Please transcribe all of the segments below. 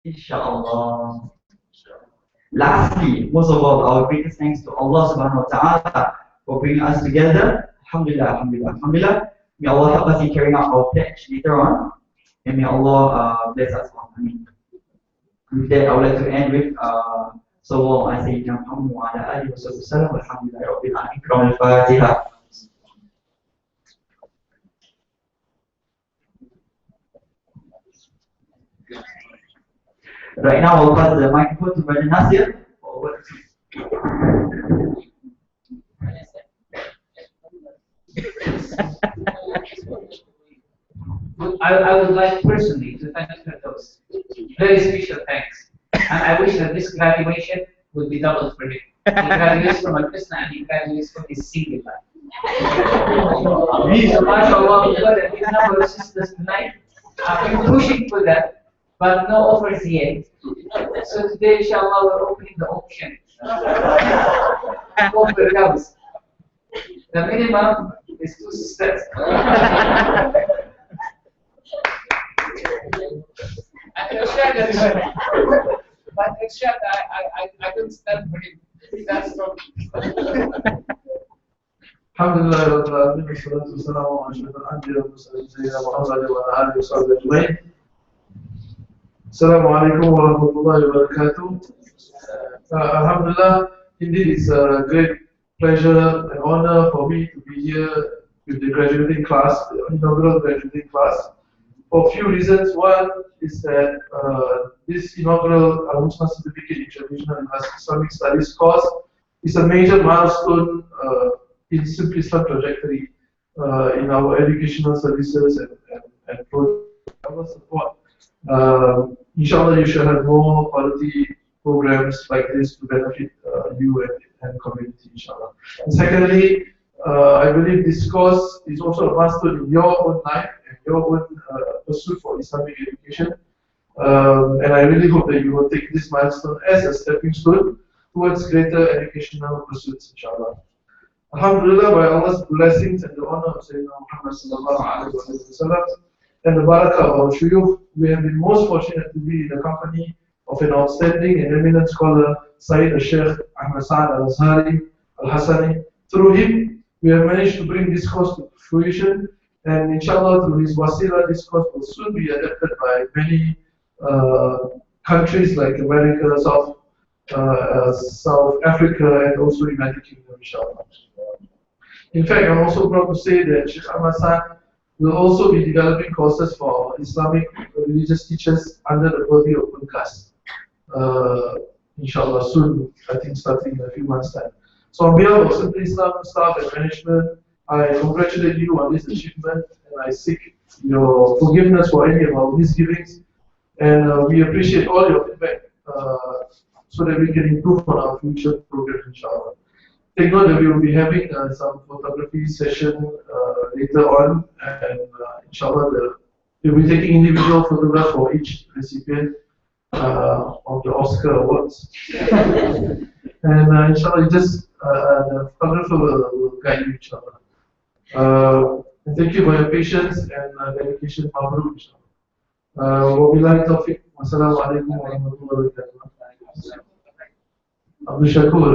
Inshallah. Lastly, most of all, our greatest thanks to Allah subhanahu wa ta'ala for bringing us together. Alhamdulillah, alhamdulillah, alhamdulillah. May Allah help us in carrying out our pledge later on. And may Allah bless us all. I mean, with that, I would like to end with Sallallahu alaihi Muhammad wa ala alihi wa sallam. Alhamdulillah, Rabbil Alamin. Al-Fatiha. Right now, I'll pass the microphone to Brother Nasir. I would like personally to thank those very special thanks, and I wish that this graduation would be double for him. He graduates from Al-Qisna and he graduates from his single life. So mashallah, we have our sisters tonight. I've been pushing for that, but no offers yet. So today, inshallah, we're opening the option. Offer comes. The minimum is 2 sisters. I can share that, but Irshad, I don't stand for him. That's from. Alhamdulillah, Rabbil Alamin, wassalatu wassalamu ala ashrafil anbiya wal mursalin, sayyidina Muhammad wa ala alihi wa sahbihi ajma'in. Assalamu alaikum wa rahmatullahi wa barakatuh. Alhamdulillah, indeed it's a great pleasure and honor for me to be here with the graduating class, the inaugural graduating class. For a few reasons. One is that this inaugural Al-Husna Certificate in Traditional and Islamic Studies course is a major milestone in Simple Islam trajectory in our educational services and program support. Inshallah, you should have more quality programs like this to benefit you and community, inshallah. And secondly, I believe this course is also a milestone in your own life and your own pursuit for Islamic education. And I really hope that you will take this milestone as a stepping stone towards greater educational pursuits, inshallah. Alhamdulillah, by Allah's blessings and the honor of Sayyidina Muhammad sallallahu alaihi wasallam and the barakah of our shuyukh, we have been most fortunate to be in the company of an outstanding and eminent scholar, Sayyid al-Sheikh Ahmad Sa'ad al-Azhari al-Hassani. Through him, we have managed to bring this course to fruition, and inshallah, through his wasila, this course will soon be adopted by many countries like America, South Africa, and also United Kingdom, inshallah. In fact, I'm also proud to say that Sheikh Ahmad Sa'ad will also be developing courses for Islamic religious teachers under the purview of UNCAS. Inshallah, soon, I think starting in a few months' time. So on behalf of Simple Islam staff and management, I congratulate you on this achievement, and I seek your forgiveness for any of our misgivings. And we appreciate all your feedback so that we can improve on our future programs, inshallah. Take note that we will be having some photography session later on, and inshallah, we'll be taking individual photographs for each recipient of the Oscar Awards. And inshallah, the photographer will guide you, inshallah. And thank you for your patience and dedication. Mabruk, inshallah. Wabillahi taufiq. Wassalamu alaikum wa rahmatullahi wa barakatuh. Abdul Shakur,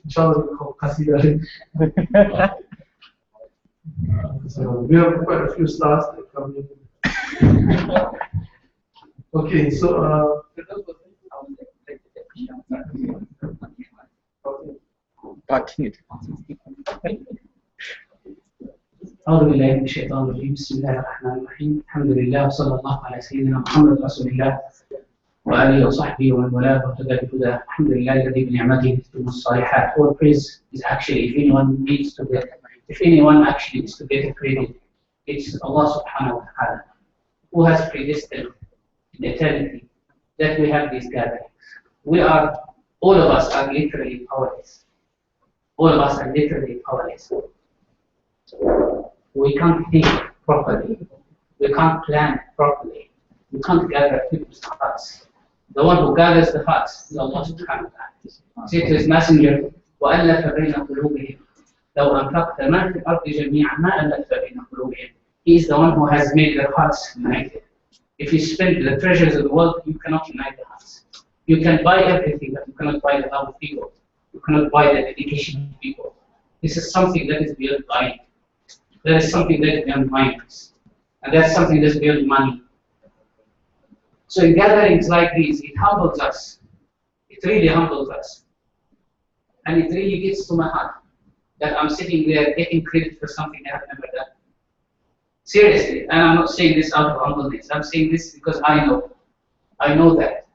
inshallah, we'll kasih. So we have quite a few stars that come in. Okay, so أعوذ بالله من الشيطان الرجيم بسم الله الرحمن الرحيم الحمد لله وصلى الله على سيدنا محمد رسول الله وآله وصحبه ومن والاه واهتدى بهداه الحمد لله الذي بنعمته تتم الصالحات. All praise is actually, if anyone actually is to get credit, it's Allah subhanahu wa ta'ala, who has predestined in eternity that we have these gatherings. All of us are literally powerless. All of us are literally powerless. We can't think properly. We can't plan properly. We can't gather people's hearts. The one who gathers the hearts is Allah subhanahu wa ta'ala. Say to his messenger, وَأَلَّفَ بَيْنَ قُلُوبِهِمْ لَوْ أَنفَقْتَ مَا فِي الْأَرْضِ جَمِيعًا مَا أَلَّفْتَ بَيْنَ قُلُوبِهِمْ. He is the one who has made their hearts united. If you spend the treasures of the world, you cannot unite the hearts. You can buy everything, but you cannot buy the love of people. You cannot buy the dedication of people. This is something that is beyond buying. That is something that is beyond minds. And that's something that's beyond money. So in gatherings like these, it humbles us. It really humbles us. And it really gets to my heart that I'm sitting there getting credit for something I have never done. Seriously, and I'm not saying this out of humbleness. I'm saying this because I know. I know that.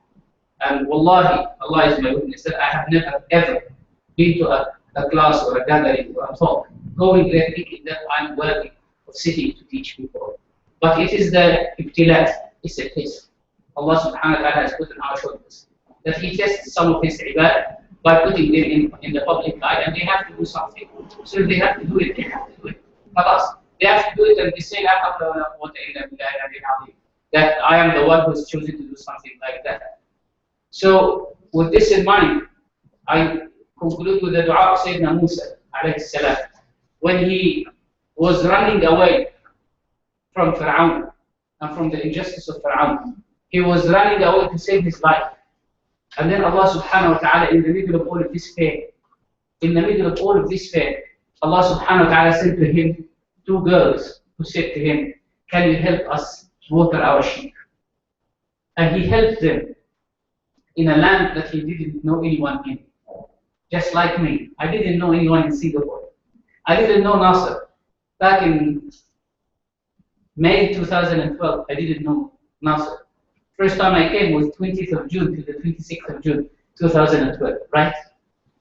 And wallahi, Allah is my witness that I have never ever been to a class or a gathering or a talk, going there thinking that I'm worthy of sitting to teach people. But it is the ibtilat, it's a test. Allah subhanahu wa ta'ala has put on our shoulders that He tests some of His ibad by putting them in the public eye, and they have to do something. So if they have to do it, they have to do it. They have to do it, and they say that I am the one who has chosen to do something like that. So with this in mind, I conclude with the dua of Sayyidina Musa alayhi salam. When he was running away from Fir'aun and from the injustice of Fir'aun, he was running away to save his life. And then Allah subhanahu wa ta'ala, in the middle of all of this pain, Allah subhanahu wa ta'ala sent to him two girls who said to him, can you help us water our sheep? And he helped them in a land that he didn't know anyone in. Just like me. I didn't know anyone in Singapore. I didn't know Nasser. Back in May 2012, I didn't know Nasser. First time I came was 20th of June to the 26th of June 2012, right?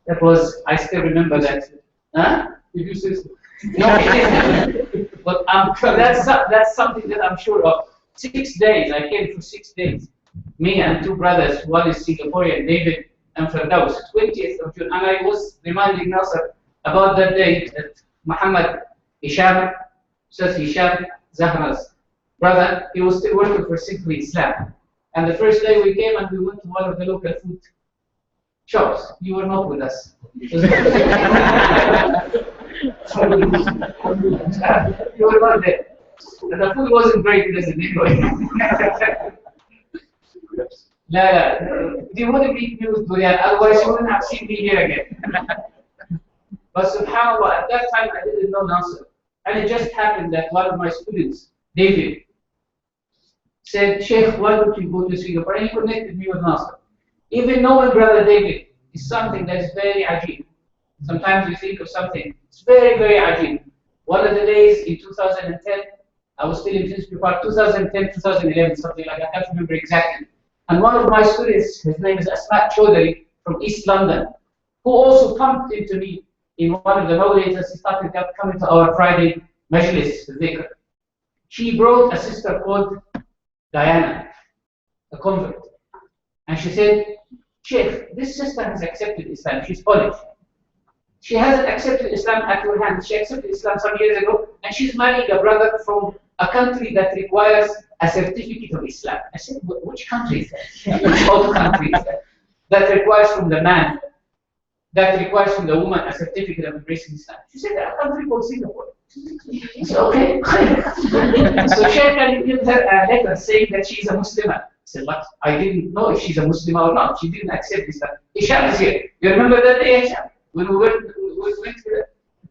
That was, I still remember that. Huh? If you say so. No, but that's something that I'm sure of. 6 days, I came for 6 days. Me and two brothers, one is Singaporean, David and Firdaus, 20th of June. And I was reminding Nasser about that day that Muhammad Hisham, Ustaz Hisham, Zahra's brother, he was still working for Simply Islam. And the first day we came and we went to one of the local food shops. You were not with us. You were not there. And the food wasn't very pleasant anyway. You wouldn't eat me with durian, otherwise you wouldn't have seen me here again. But subhanAllah, at that time I didn't know Nasser. And it just happened that one of my students, David, said, Sheikh, why don't you go to Singapore? And he connected me with Nasser. Even knowing Brother David is something that is very ajib. Sometimes you think of something, it's very, very ajib. One of the days in 2010, I was still in Finsbury Park, 2010, 2011, something like that, I can't remember exactly. And one of my students, his name is Asmat Chaudhary from East London, who also bumped into me in one of the mawlids as he started coming to our Friday majlis, dhikr. She brought a sister called Diana, a convert. And she said, Sheikh, this sister has accepted Islam. She's Polish. She hasn't accepted Islam at your hand. She accepted Islam some years ago, and she's marrying a brother from a country that requires a certificate of Islam. I said, which country is that? Which old country is that? That requires from the man, that requires from the woman a certificate of embracing Islam. She said, a country called Singapore. I said, okay. So Sheikh can give her a letter saying that she's a Muslim. I said, but I didn't know if she's a Muslim or not. She didn't accept Islam. Hisham is here. You remember that day, Hisham? When we went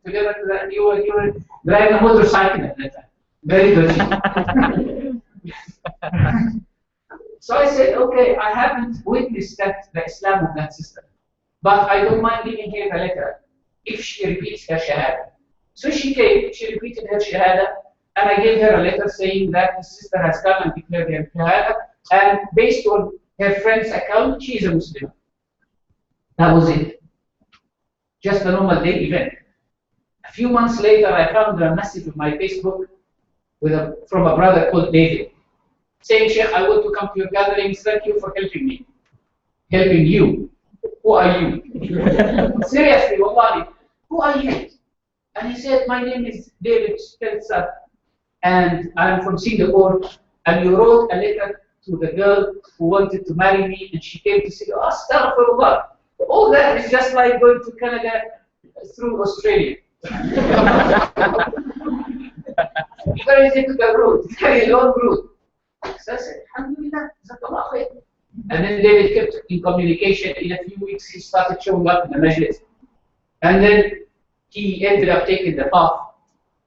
together to that, you were driving a motorcycle at that time. Very good. So I said, okay, I haven't witnessed the Islam of that sister, but I don't mind giving her the letter if she repeats her shahada. So she came, she repeated her shahada, and I gave her a letter saying that the sister has come and declared her shahada, and based on her friend's account, she is a Muslim. That was it. Just a normal day event. A few months later, I found a message on my Facebook from a brother called David, saying, Sheikh, I want to come to your gatherings. Thank you for helping me. Helping you. Who are you? Seriously, wallahi, who are you? And he said, my name is David Spencer, and I'm from Singapore, and you wrote a letter to the girl who wanted to marry me, and she came to say, oh, astaghfirullah. All that is just like going to Canada through Australia. Very difficult route, very long route. So I said, Alhamdulillah, Jazakallah khair. And then David kept in communication. In a few weeks, he started showing up in the majlis. And then he ended up taking the path.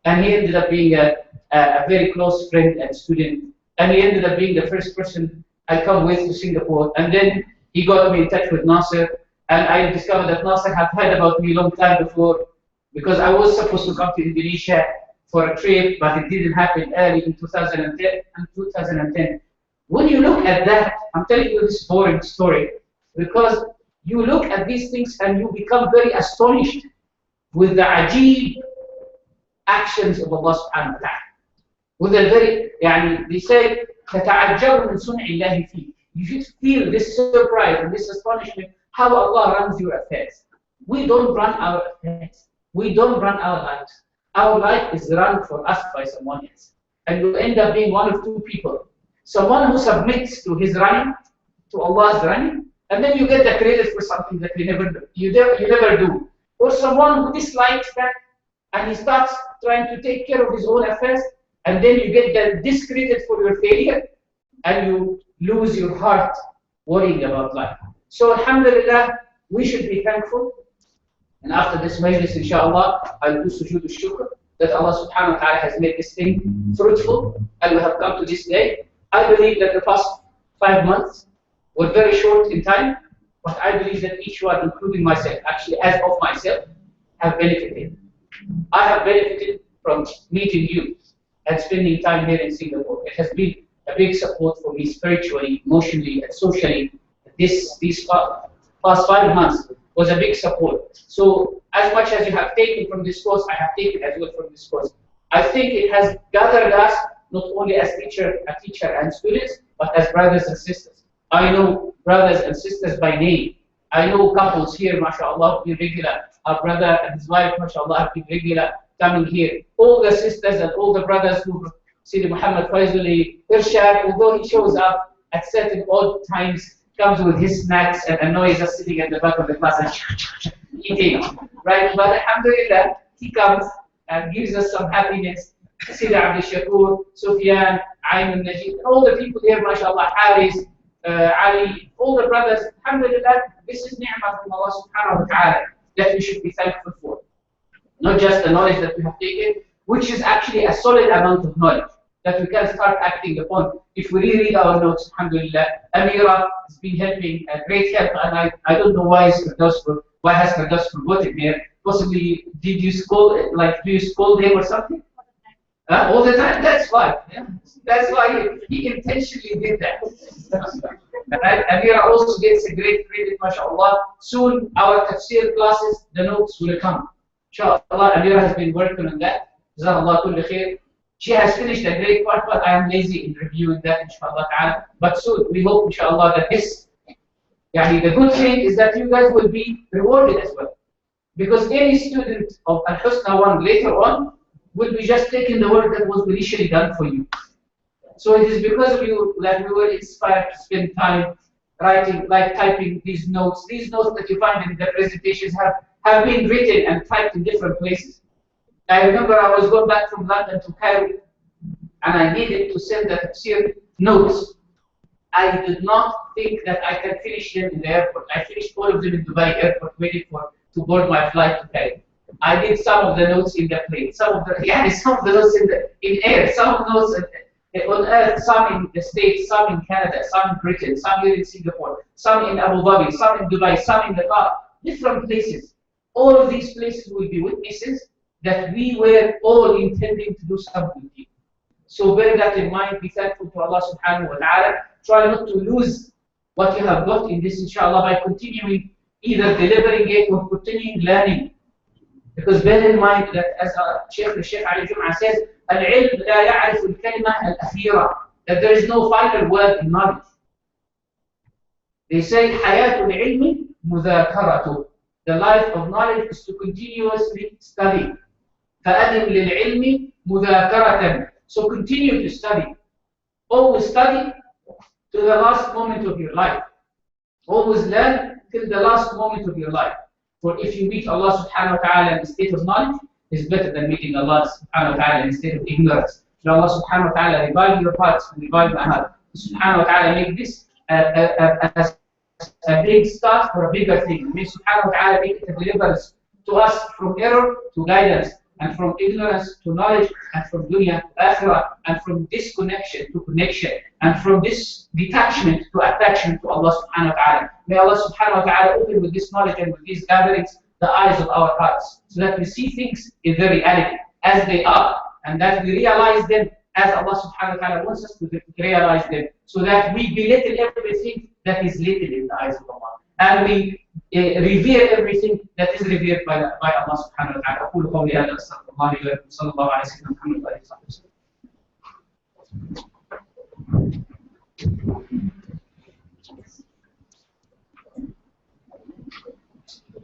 And he ended up being a very close friend and student. And he ended up being the first person I come with to Singapore. And then he got me in touch with Nasser. And I discovered that Nasser had heard about me a long time before, because I was supposed to come to Indonesia for a trip, but it didn't happen early in 2010. When you look at that, I'm telling you this boring story, because you look at these things and you become very astonished with the ajib actions of Allah subhanahu wa ta'ala. With a very, they say, تَتَعَجَّبُ مِنْ صُنْعِ اللَّهِ فِيكَ. You should feel this surprise and this astonishment how Allah runs your affairs. We don't run our affairs. We don't run our lives. Our life is run for us by someone else. And you end up being one of two people. Someone who submits to his running, to Allah's running, and then you get the credit for something that you never do. Or someone who dislikes that, and he starts trying to take care of his own affairs, and then you get the discredit for your failure, and you lose your heart worrying about life. So alhamdulillah, we should be thankful. And after this majlis, inshallah, I'll do sujood al-shukr that Allah subhanahu wa ta'ala has made this thing fruitful, and we have come to this day. I believe that the past 5 months were very short in time, but I believe that each one, including myself, actually as of myself, have benefited. I have benefited from meeting you and spending time here in Singapore. It has been a big support for me spiritually, emotionally, and socially. These past 5 months was a big support. So as much as you have taken from this course, I have taken as well from this course. I think it has gathered us not only as teacher and students, but as brothers and sisters. I know brothers and sisters by name. I know couples here, mashallah, have been regular. Our brother and his wife, mashallah, have been regular coming here. All the sisters and all the brothers who Sidi Muhammad Faizuli Irshad, although he shows up at certain odd times, comes with his snacks and annoys us sitting at the back of the class and eating, right? But alhamdulillah, he comes and gives us some happiness. Sidi Abdul Shakur, Sufyan, Ayman Najib, and all the people here, mashallah, Haris, Ali, all the brothers, alhamdulillah, this is ni'mah from Allah subhanahu wa ta'ala that we should be thankful for. Not just the knowledge that we have taken, which is actually a solid amount of knowledge that we can start acting upon. If we reread our notes, alhamdulillah, Amira has been helping, a great help, and I don't know why has Firdaus forgotten here. Possibly, did you scold, do you scold him or something? All the time? That's why. Yeah? That's why he intentionally did that. Right? Amira also gets a great credit, mashallah. Soon, our tafsir classes, the notes will come. Inshallah, Amira has been working on that. Jazakallah kulli khair. She has finished a great part, but I am lazy in reviewing that, inshallah ta'ala. But soon, we hope, inshallah, that this, the good thing is that you guys will be rewarded as well. Because any student of Al-Husna 1 later on will be just taking the work that was initially done for you. So it is because of you that we were inspired to spend time writing, typing these notes. These notes that you find in the presentations have been written and typed in different places. I remember I was going back from London to Cairo, and I needed to send the tafsir notes. I did not think that I can finish them in the airport. I finished all of them in Dubai airport, waiting to board my flight to Cairo. I did some of the notes in the plane, some of the notes in air, some of the notes on earth, some in the States, some in Canada, some in Britain, some here in Singapore, some in Abu Dhabi, some in Dubai, some in Qatar, different places. All of these places will be witnesses that we were all intending to do something with you. So bear that in mind, be thankful to Allah subhanahu wa ta'ala. Try not to lose what you have got in this, inshallah, by continuing either delivering it or continuing learning. Because bear in mind that as Sheikh Ali Jum'ah says, Al-ilm la ya'rif al-kalima al-akhira, that there is no final word in knowledge. They say, Hayatul ilmi mudhakaratu. The life of knowledge is to continuously study. فَأَدِمْ لِلْعِلْمِ مُذَاكَرَةً. So continue to study. Always study to the last moment of your life. Always learn till the last moment of your life. For if you meet Allah subhanahu wa ta'ala in a state of knowledge, it's better than meeting Allah subhanahu wa ta'ala in a state of ignorance. May Allah subhanahu wa ta'ala revive your hearts and revive my heart. Subhanahu wa ta'ala make this a big start for a bigger thing. May subhanahu wa ta'ala make it a deliverance to us from error to guidance, and from ignorance to knowledge, and from dunya to akhirah, and from disconnection to connection, and from this detachment to attachment to Allah subhanahu wa ta'ala. May Allah subhanahu wa ta'ala open with this knowledge and with these gatherings the eyes of our hearts, so that we see things in their reality as they are, and that we realize them as Allah subhanahu wa ta'ala wants us to realize them, so that we belittle everything that is little in the eyes of Allah, and we revere everything that is revered by Allah subhanahu wa ta'ala. أقول قولي هذا أستغفر الله لي ولكم صلى الله على سيدنا محمد وآله وصحبه وسلم.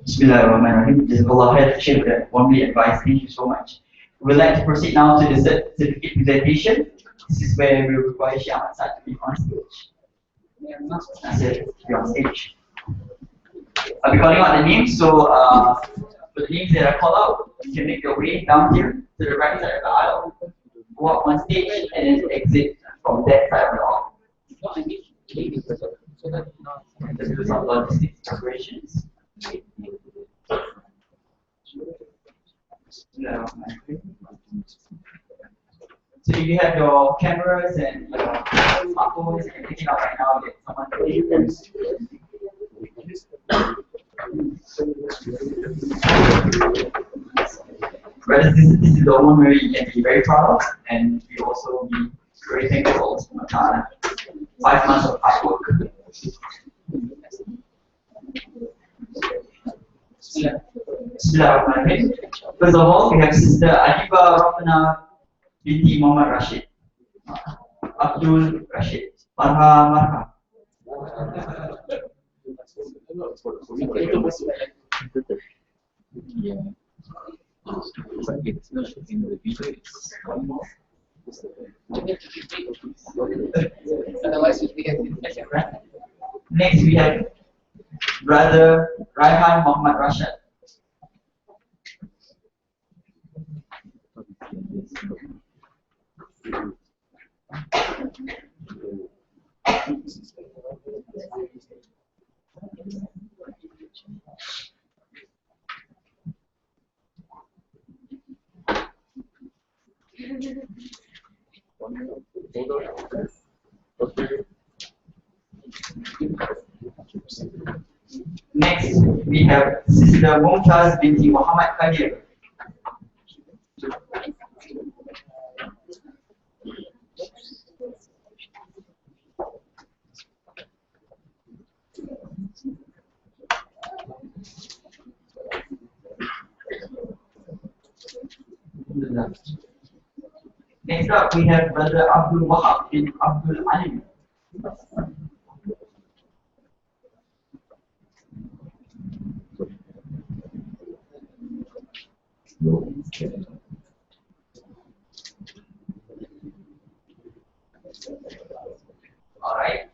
Bismillahirrahmanirrahim. Jazakallah khair, Sheikh, warmly advised. Thank you so much. We would like to proceed now to the certificate presentation. This is where we require Sheikh Ahmad Saad to be on stage. That's it, to be on stage. I'll be calling out the names, so for the names that are called out, you can make your way down here to the right side of the aisle, go up on stage, and then exit from that side of the aisle. Let's do some logistics preparations. So if you have your cameras and your smartphones, you can take it out right now and get someone to take them. Whereas this is the one where you can be very proud of, and you also be very thankful to Allah. 5 months of hard work. Bismillahirrahmanirrahim. First of all, we have Sister Adiba Rafna binti Muhammad Rashid. Abdul Rashid. Marha Marha. Next we have Brother Raihan Muhammad Rashad. Next, we have Sister Mumtaz binti Muhammad Qadir. Next up, we have Brother Abdul Wahab bin Abdul Alim. Alright.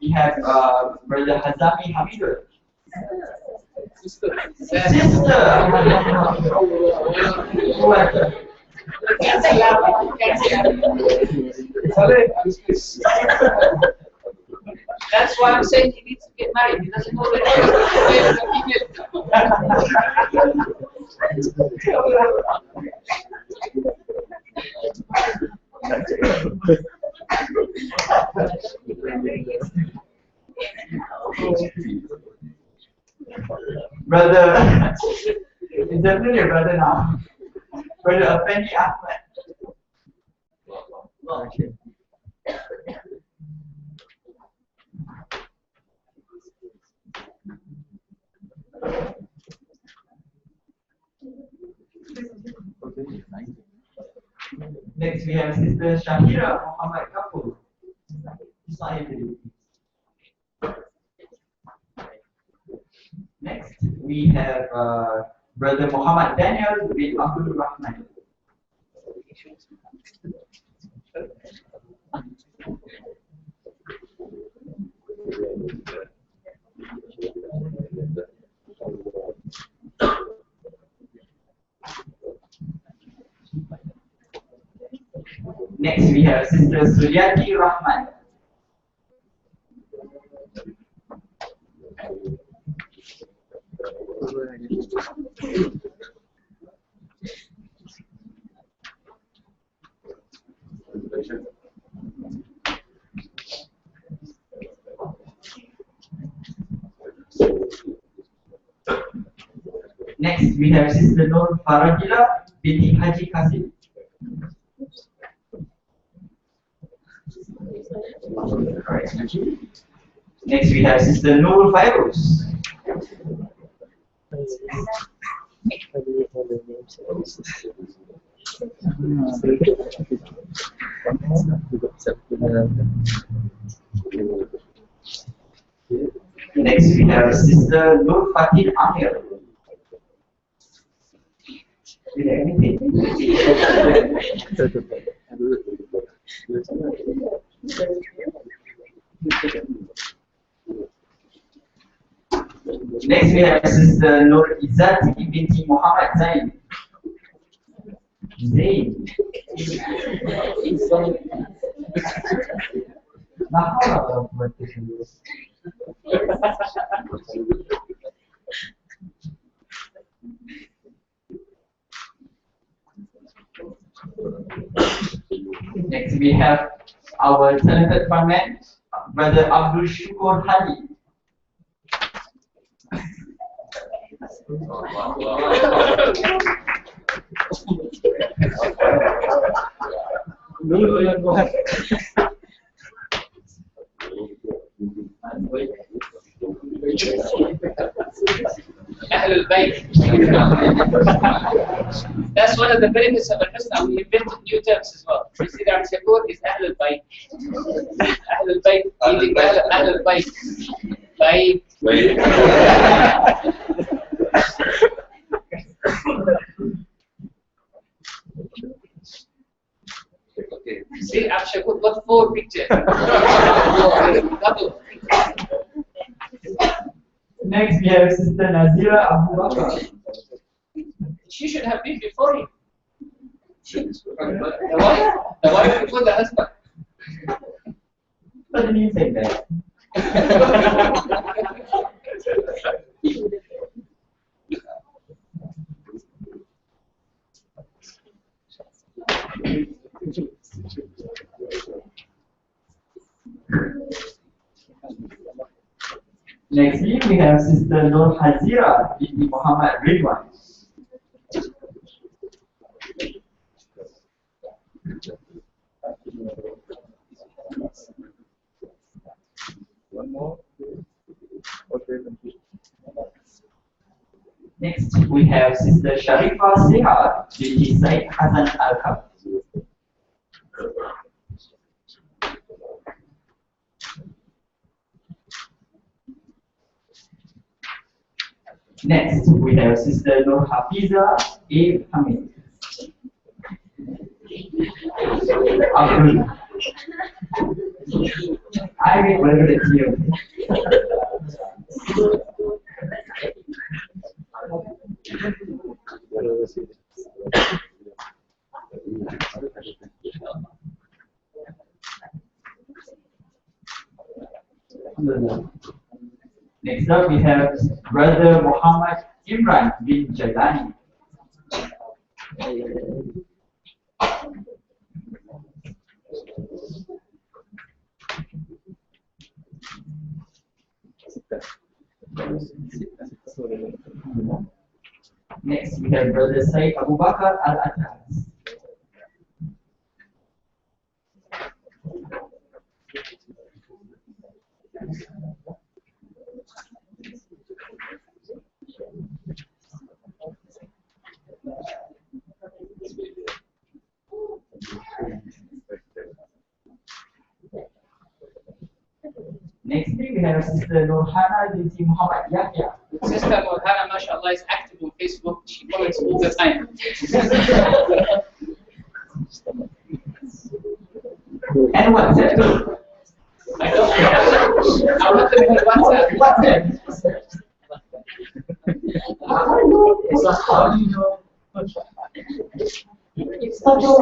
We have Brother Hazami Hamidul. Sister. That's why I'm saying he needs to get married. He doesn't know the Brother, is definitely your brother now. Brother Afendi Ahmed. Okay. Next we have Sister Shahira Muhammad Kapur. Next we have Brother Muhammad Daniel bin Abdul Rahman. Next we have Sister Suryati Rahman. Next we have Sister Nur Farajila binti Haji Kasim. Next we have Sister Nur Fairuz. Next we have Sister Nur Fatin Amir. Did anything? Next we have Sister Nur Izzati binti Muhammad Zain. Zain. Next we have our talented frontman, Brother Abdul Shukur Hadi. Ahlul Bayt. That's one of the benefits of Al-Husna. We invented new terms as well. You see that Shakur is Ahlul Bayt. Ahlul Bayt, meaning Ahlul Bayt. Bayt. See, Ab Shakur got 4 pictures. Double. Next we have Sister Nazira Abu Bakr. She should have been before him. The wife before the husband. What did you say that? Next we have Sister Nur Hazira binti Muhammad Ridwan. One more. Okay. Next we have Sister Sharifa Seha binti Said Hasan Al-Kab. Next we have Sister Nur Hafiza A. Hamid. Abdul. I read whatever it's you. Next up we have Brother Muhammad Imran bin Jalani. Next we have Brother Said Abu Bakr Al-Atas. Next we have Sister Nurhana binti Muhammad Yahya. Sister Nurhana, mashallah, is active on Facebook. She comments all the time. And WhatsApp too. I don't know. I want them on WhatsApp. It's a how do you know? It's not your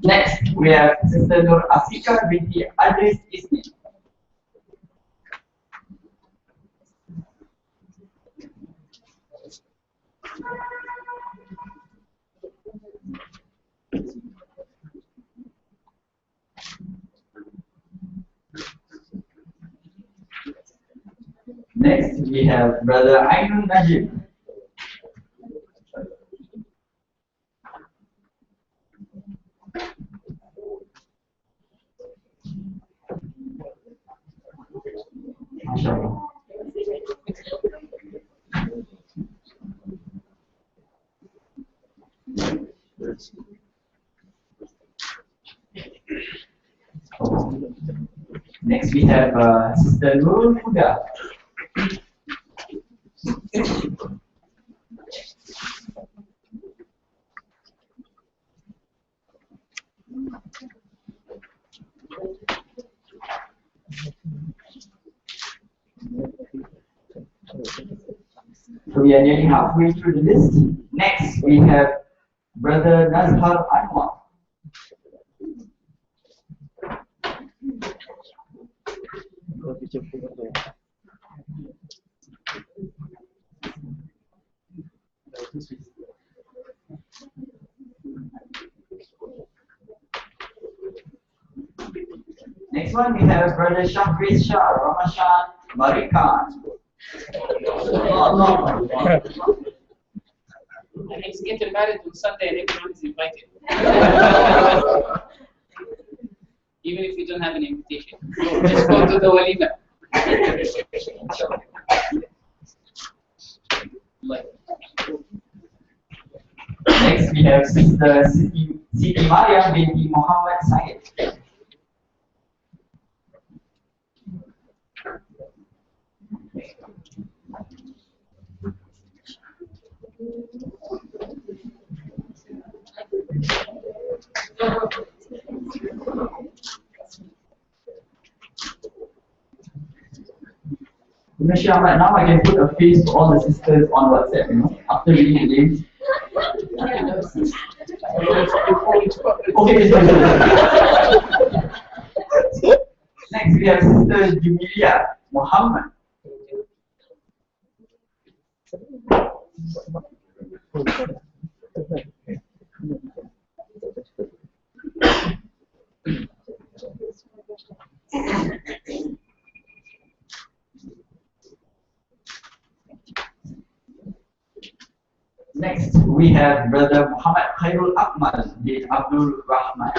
Next, we have Sister Nur Afika binti Adris Ismi. Next, we have Brother Ainul Najib. MashaAllah. Next, we have Sister Nurul Huda. So we are nearly halfway through the list. Next, we have Brother Nazhar Anwar. Next one, we have Brother Shahriz Shah Ramashan Marikan. And he's getting married on Sunday and everyone is invited. Even if you don't have an invitation, just go to the walima. Next, we have Sister Siti Maria binti Muhammad Said. Inshallah, now I can put a face to all the sisters on WhatsApp, after reading the names. Okay, next we have Sister Jumilia Muhammad. Next, we have Brother Muhammad Khairul Akmal bin Abdul Rahman.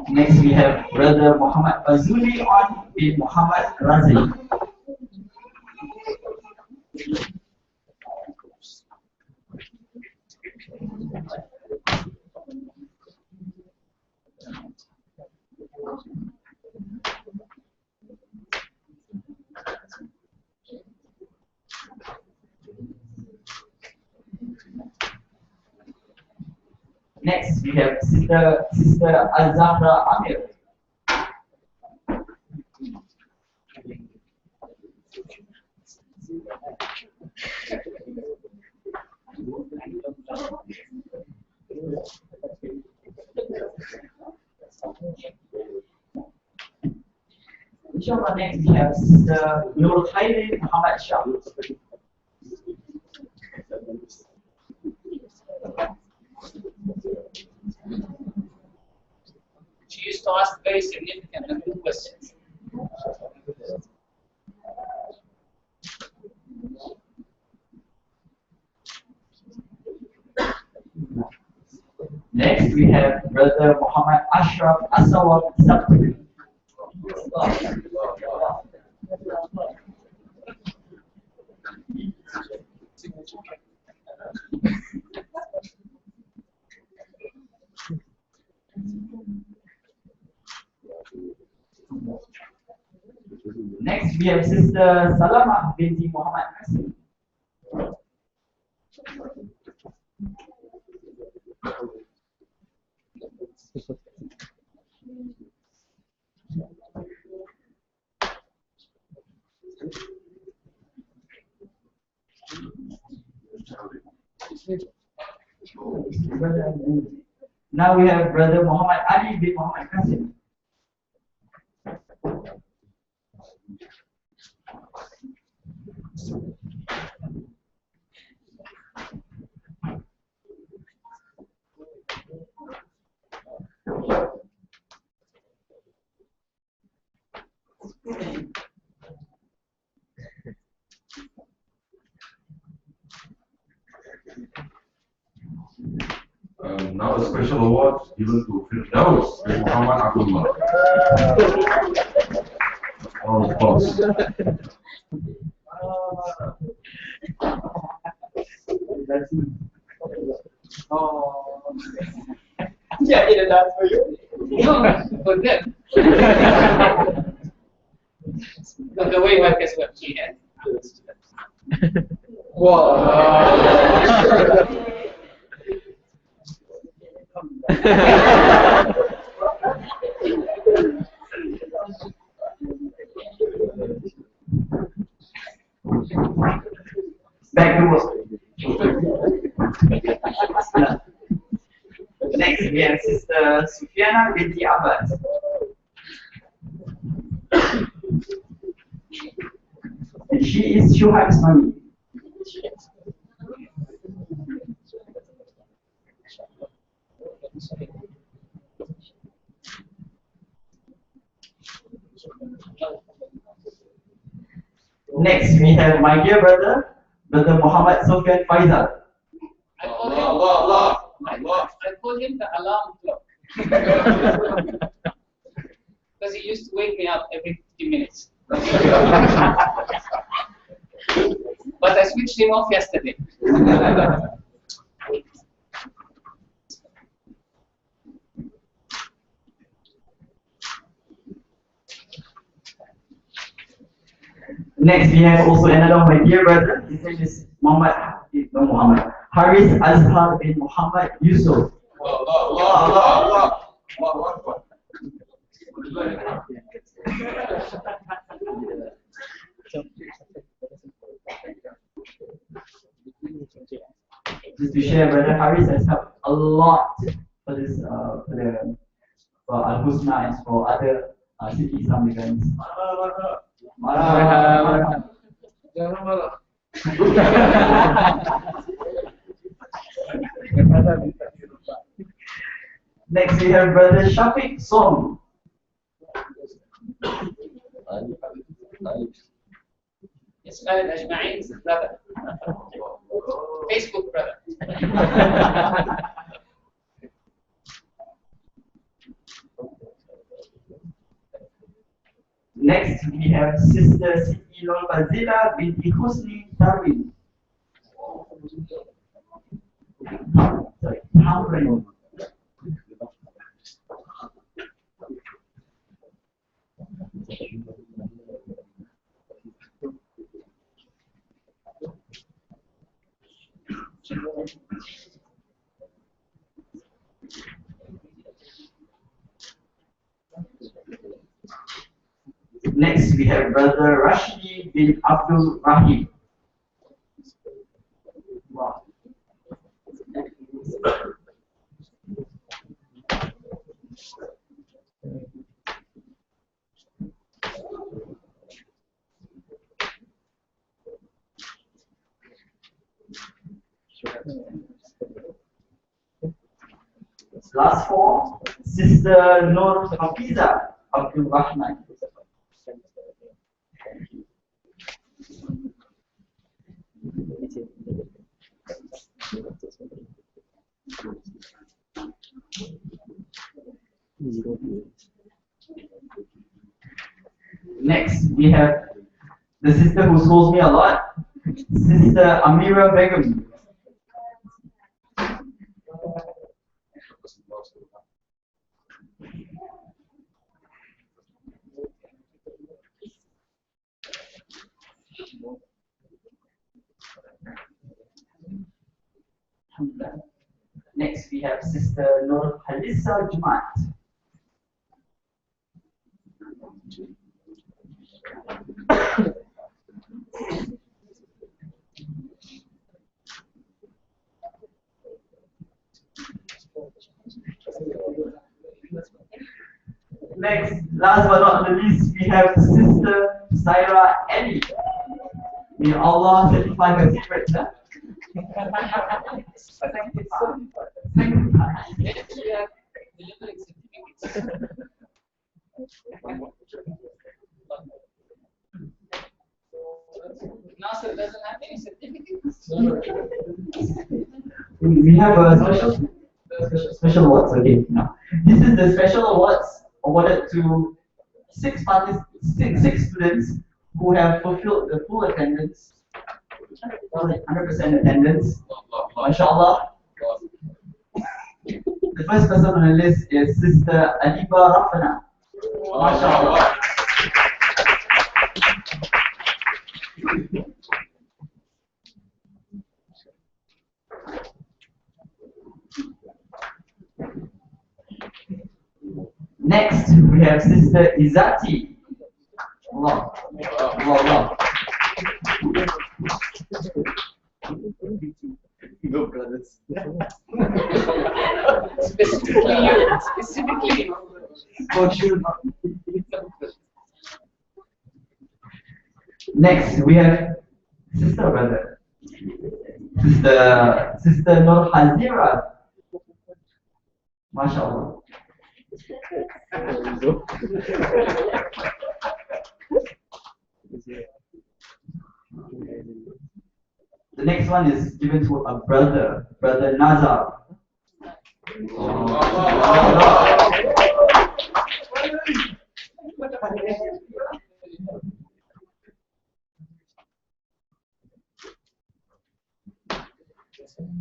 Next, we have Brother Muhammad Fazuli bin Muhammad Razi. Next, we have Sister Al-Zahra Amir. Inshallah, next we have Sister Nur Khairi Muhammad Shah. She used to ask very significant and good questions. Next, we have Brother Muhammad Ashraf Asawab Sabri. Next, we have Sister Salamah binti Muhammad Qasim. Now we have Brother Muhammad Ali bin Muhammad Qasim. Now a special award given to Firdaus bin Muhammad Abdullah. All applause. Oh, yeah, I did a dance for you. No, for them. But the way back is what she had. Wow. Back to work. Next, we have Sister Sufiana binti Abbas. And she is Shuhaib's mommy. Next, we have my dear brother, Brother Muhammad Sofyan Faizal. I call him the alarm clock. Because he used to wake me up every 50 minutes. But I switched him off yesterday. Next, we have also another my dear brother. His name is Haris Azhar bin Muhammad Yusuf. Just to share, brother Haris has helped a lot for this for Al Husna and for other city Islam events. Jangan marah. Next, we have brother Shafiq Som. Ismail Ajma'in's brother. Facebook brother. Next, we have Sister Siti Nur Fazila binti Husni Darwin. Sorry, Hamrin. Next, we have Brother Rashidi bin Abdul Rahim. Wow. Last four, Sister Nur Hafiza Abdul Rahman. Next, we have the sister who schools me a lot, Sister Amira Begum. Next, we have Sister Nur Halisa Jumat. Next, last but not the least, we have Sister Zaira Ali. May Allah sanctify her secrets. Huh? Nasser doesn't have any certificates. We have a special awards. Okay, now this is the special awards awarded to six students who have fulfilled the full attendance, 100% attendance. MashaAllah. The first person on the list is Sister Adiba Rafana. MashaAllah. Next, we have Sister Izati. Allah. Allah. No brothers. Specifically you. Specifically you. For sure. Next, we have Sister Brother. Sister Nur Hazira. MashaAllah. The next one is given to a brother, Brother Nazar.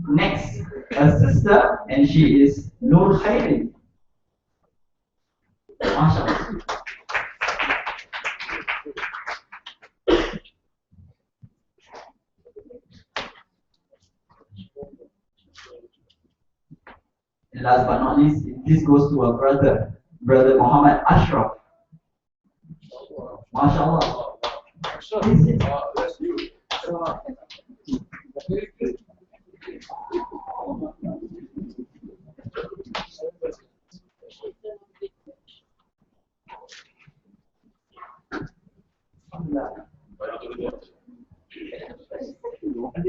Next, a sister, and she is Nur Khairi. MashaAllah. And last but not least, this goes to a brother, Brother Muhammad Ashraf. MashaAllah. That's you.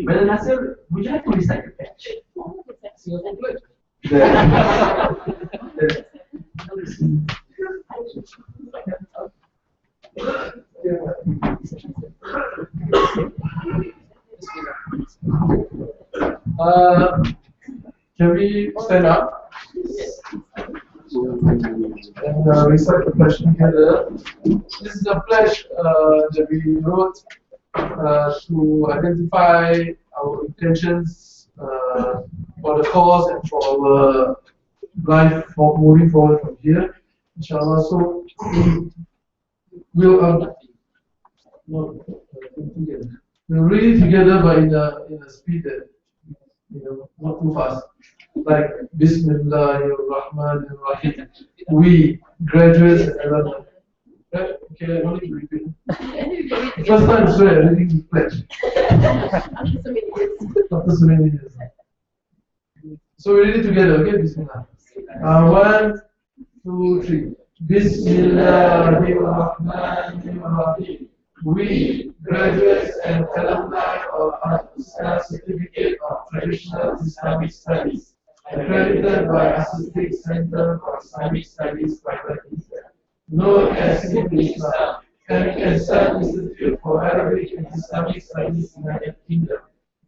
Brother Nasir, would you like to recite the pledge? Can we stand up? And recite the pledge together. This is a pledge that we wrote to identify our intentions for the cause and for our life for moving forward from here, inshallah. So we'll read it together, but in a speed that, not too fast. Like Bismillahirrahmanirrahim. We, graduates and alumni. Okay, I don't need to repeat. First time, swear, everything is pledge. After so many years. So we read it together, okay? Bismillah. 1, 2, 3. Bismillahirrahmanirrahim. We, graduates and alumni of Al-Ustaz Certificate of Traditional Islamic Studies, accredited by Associate Center for Islamic Studies Private Limited, known as Islam, and Ansar Institute for Arabic and Islamic Studies, United Kingdom,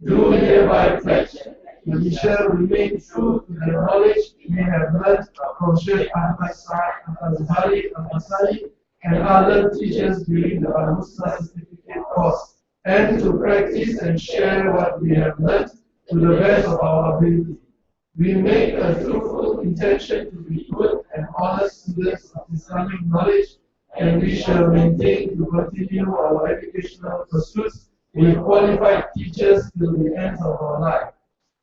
do hereby pledge that we shall remain true to the knowledge we have learned from Sheikh Ahmad Sa'ad Al-Azhari Al-Masari and other teachers during the Al-Musta certificate course, and to practice and share what we have learned to the best of our ability. We make a truthful intention to be good and honest students of Islamic knowledge, and we shall maintain to continue our educational pursuits with qualified teachers till the end of our life.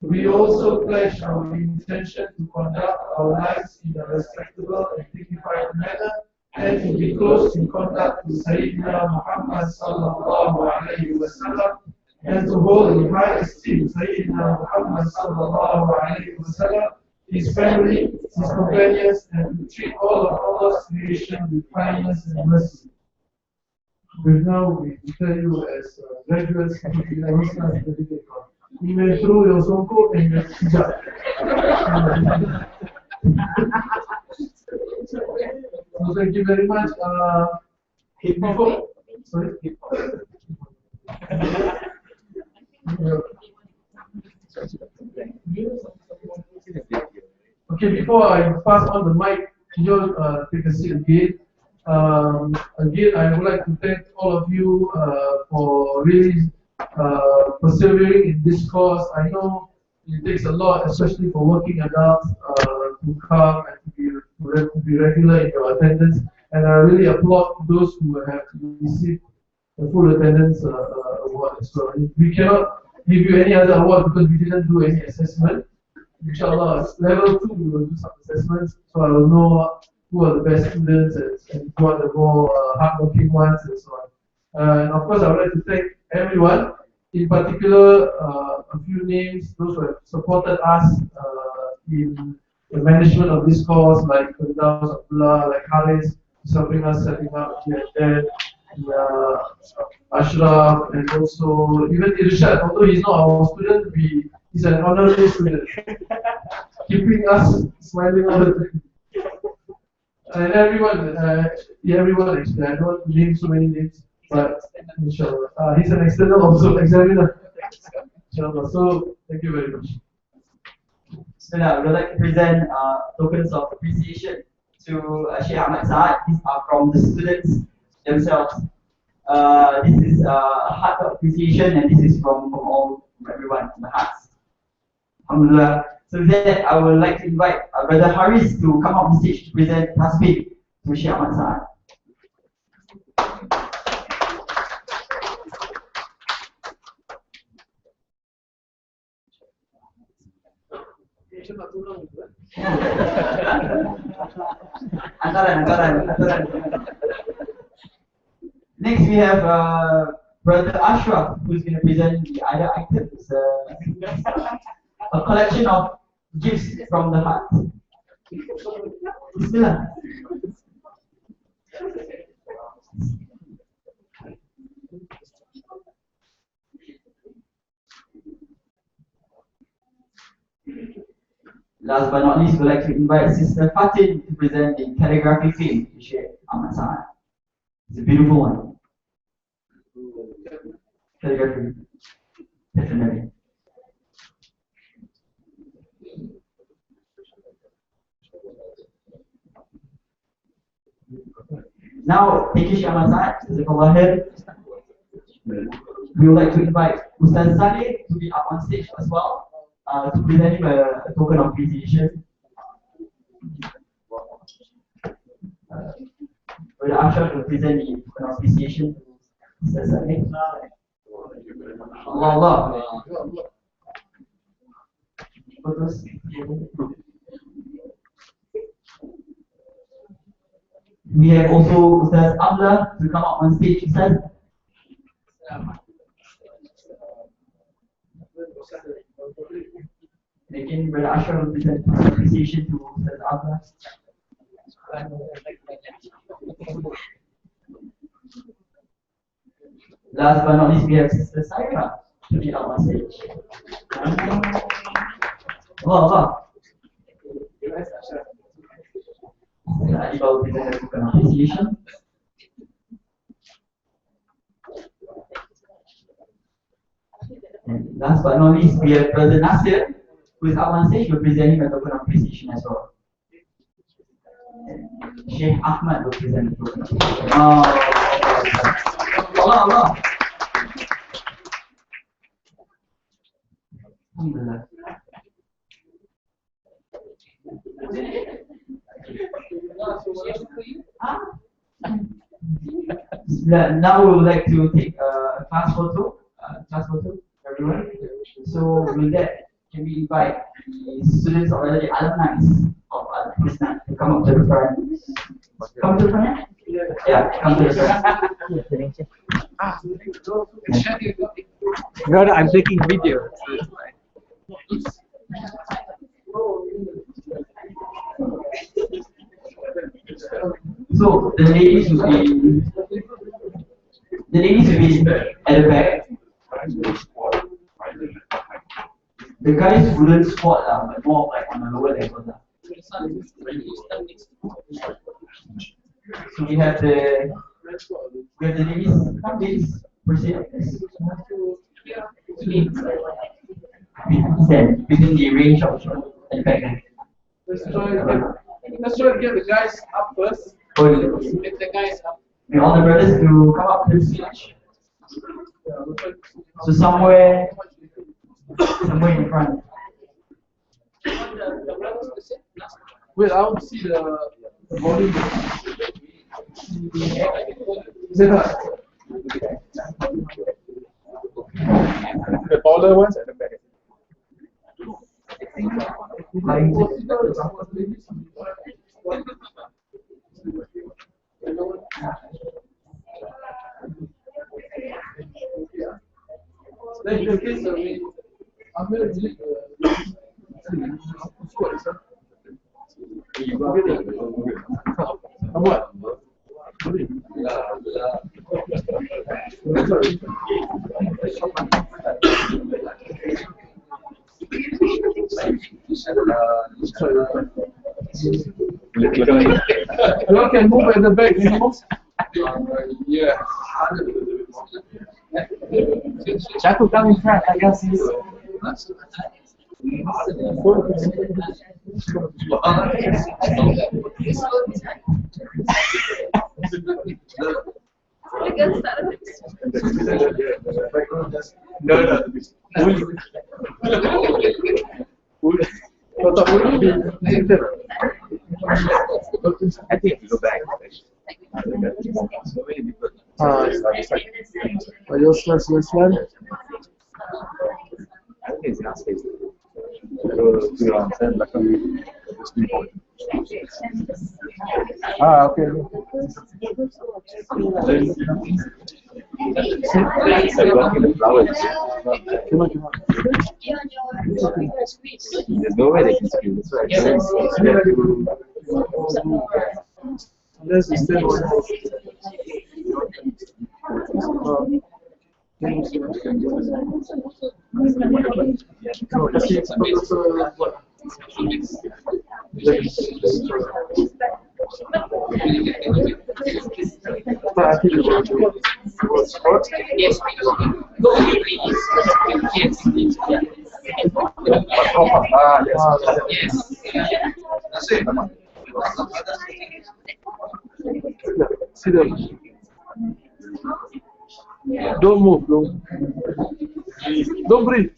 We also pledge our intention to conduct our lives in a respectable and dignified manner and to be close in contact to Sayyidina Muhammad sallallahu alayhi wa sallam and to hold in high esteem Sayyidina Muhammad sallallahu alayhi wa sallam, his family, his companions, and to treat all of Allah's creation with kindness and mercy. With now, we declare you as graduates of the University of the You may throw your songko and your hijab. So thank you very much. Before, sorry. Okay, before I pass on the mic, you take a seat again. Again, I would like to thank all of you for really persevering in this course. I know it takes a lot, especially for working adults, to come and to be regular in your attendance. And I really applaud those who have received the full attendance award as well. We cannot give you any other award because we didn't do any assessment. Inshallah, level 2 we will do some assessments, so I will know who are the best students and who are the more hardworking ones and so on. And of course, I would like to thank everyone, in particular a few names, those who have supported us in the management of this course, like Firdaus Abdullah, like Haris, helping us setting up here and there, Ashraf, and also even Irshad, although he's not our student, he's an honorary student, keeping us smiling all the time. And everyone actually, I don't want to name so many names, but inshallah, he's an external examiner. Inshallah, so thank you very much. So now we would like to present tokens of appreciation to Sheikh Ahmad Saad. These are from the students themselves. This is a heart of appreciation, and this is from everyone, from the hearts. Alhamdulillah. So with that, I would like to invite Brother Haris to come up on stage to present Tasbih to Sheikh Ahmad Saad. Antaran. Next we have Brother Ashraf, who's going to present the other items. A collection of gifts from the heart. Bismillah. Last but not least, we'd like to invite Sister Fatin to present the calligraphy film to Sheikh Ahmad Saad. It's a beautiful one. Calligraphy. Definitely. Now, thank you, Sheikh Ahmad Saad. Jazakallah khair. We would like to invite Ustaz Saleh to be up on stage as well, to present him a token of appreciation. Brother Ashraf will present the token of appreciation. Ustaz Saleh. Allah. Photos. We have also Ustaz Abdullah to come up on stage. Ustaz. Again, Brother Ashraf will present appreciation to Ustaz Abdullah. Last but not least, we have Sister Saira to be up on stage. Allah. Adi will present a token of appreciation. And last but not least, we have Brother Nasir, who is up on stage, will present him a token of appreciation as well. And Sheikh Ahmad will present a token of appreciation. Allah. Alhamdulillah. Now we would like to take a class photo, everyone. So with that, can we invite the students or rather the alumni of Al-Pakistan to come up to the front? Come to the front? Yeah, come to the front. No, I'm taking video. So the ladies will be at the back. The guys wouldn't squat, but more like on a lower level. So we have the ladies. Come ladies, proceed. Stand within the range of the back. Let's try to get the guys up first. Get the guys up. And all the brothers to come up to the stage. So somewhere in front. Wait, I want to see the volume. Is it not? The taller ones at the back. Then in case I'm going to delete squat, sir. What? You can move at the back, you know? Yeah. Jacob, come in front. I can see you. I think you go back. Just one. I think it's not safe. Okay. It's like blocking the flowers. There's no way they can scream. That's right. Unless it's still Yes, go you please. Yes. See them. Don't move, don't breathe.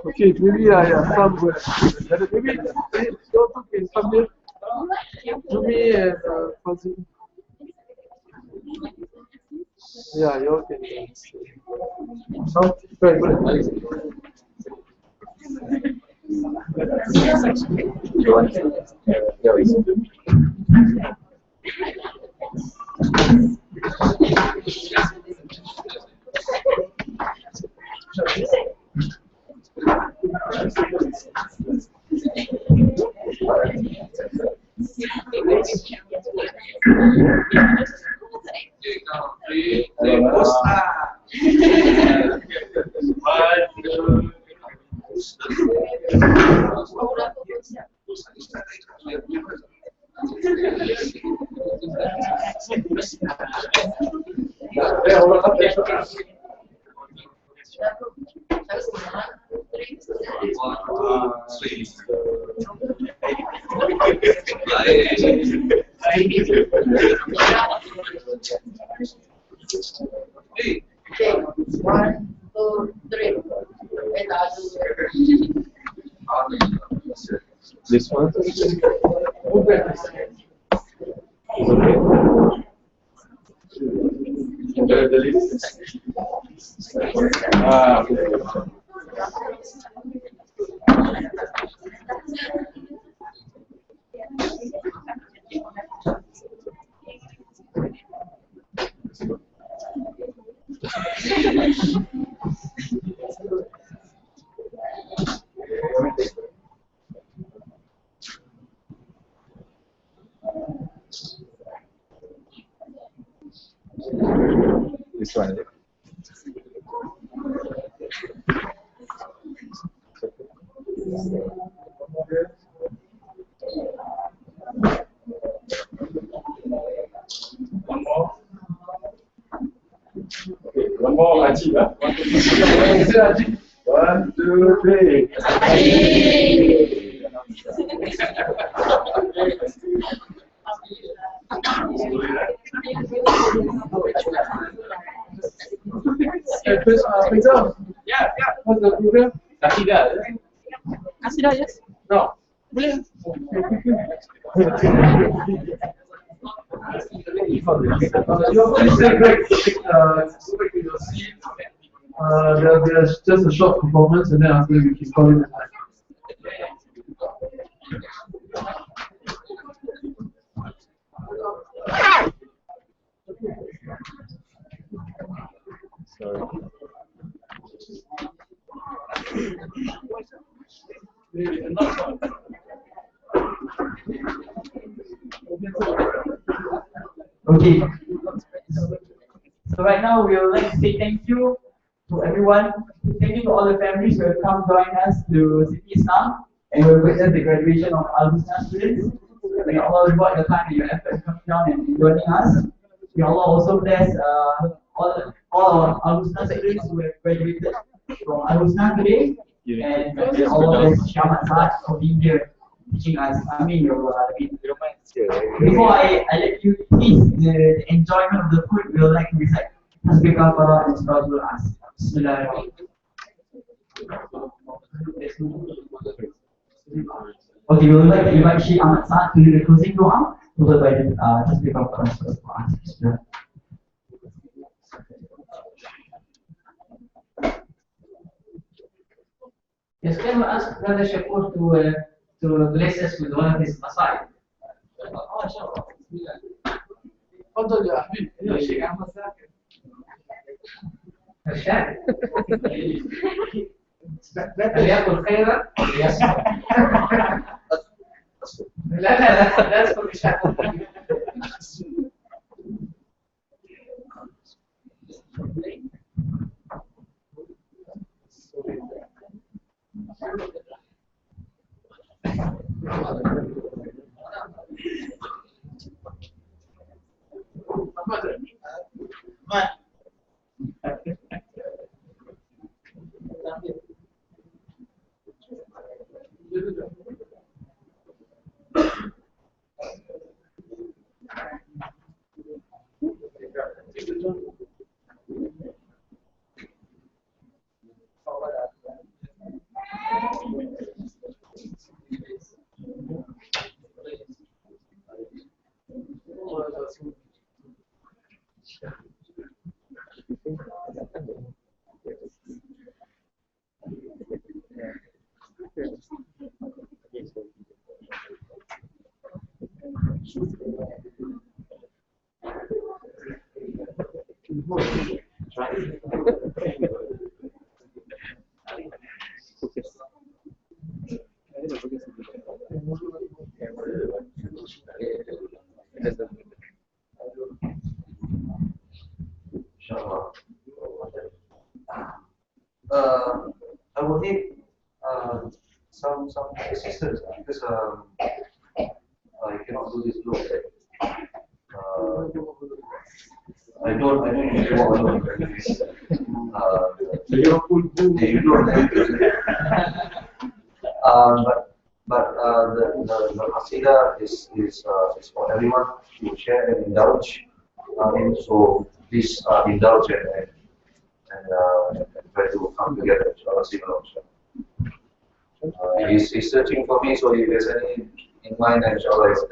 Okay, maybe somewhere. Maybe don't okay, come here. Jumi and Fazil. Yeah, you're okay. No, very good. You want to? Yeah, we One, two, three. This one? The list. This one. One more. Okay, one more Haji. Huh? Is it Haji? 1, 2, 3. Faisal, what's the program? Kasih dah. Kasih dah, yes. No. Boleh. Your place is great. Go back to your seat. There's just a short performance and then after we can call it a night. Sorry. Okay. So right now we would like to say thank you to everyone. Thank you to all the families who have come join us to City Islam and who have witnessed the graduation of Al Husna students. May Allah reward your time and your effort coming down and joining us. May Allah also bless all our Al Husna students who have graduated from Al Husna today. And may Allah bless Shamat Saad for being here teaching us. Ameen. Before I let you taste the enjoyment of the food, we would like to recite Tasbih Kafara and Surah Al-Asr. Bismillahirrahmanirrahim. Okay, we would like to invite Sheikh Ahmad Saad to do the closing dua, followed by the Tasbih Kafara and Surah Al-Asr. Bismillah. Yes, can we ask Brother Shakur to bless us with one of his masail? تفضل يا حبيبي. يا شيخ أحمد ساكن. الشاهد فليأكل خيرا وليصمت. لا أذكر الشاهد. I will need some assistance because I cannot do this alone. I don't usually walk alone. You don't. But the qasida is for everyone to share and indulge in. So please indulge and try to come together. He's searching for me, so if there's any in mind, inshallah, it's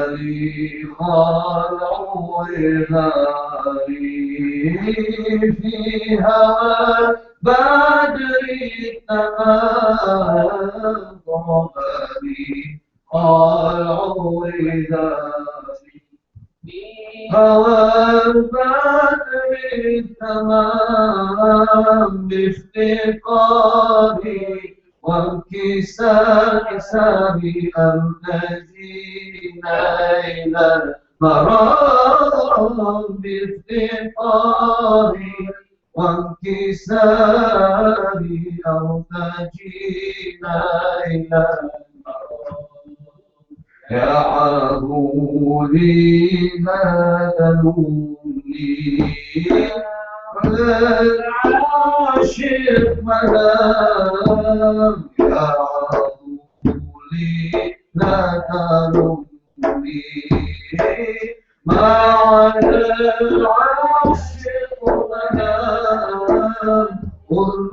لي خلع الهاري في هوى بدر التمام طاب لي خلع الهاري هوى بدر التمام بافتقاري وانكساري أمتدي نيل المرام بافتقاري وانكساري أمتدي نيل المرام يا عذولي لا تلومني العاشق ملام يا عذولي لا تلومني مع العاشق ملام قل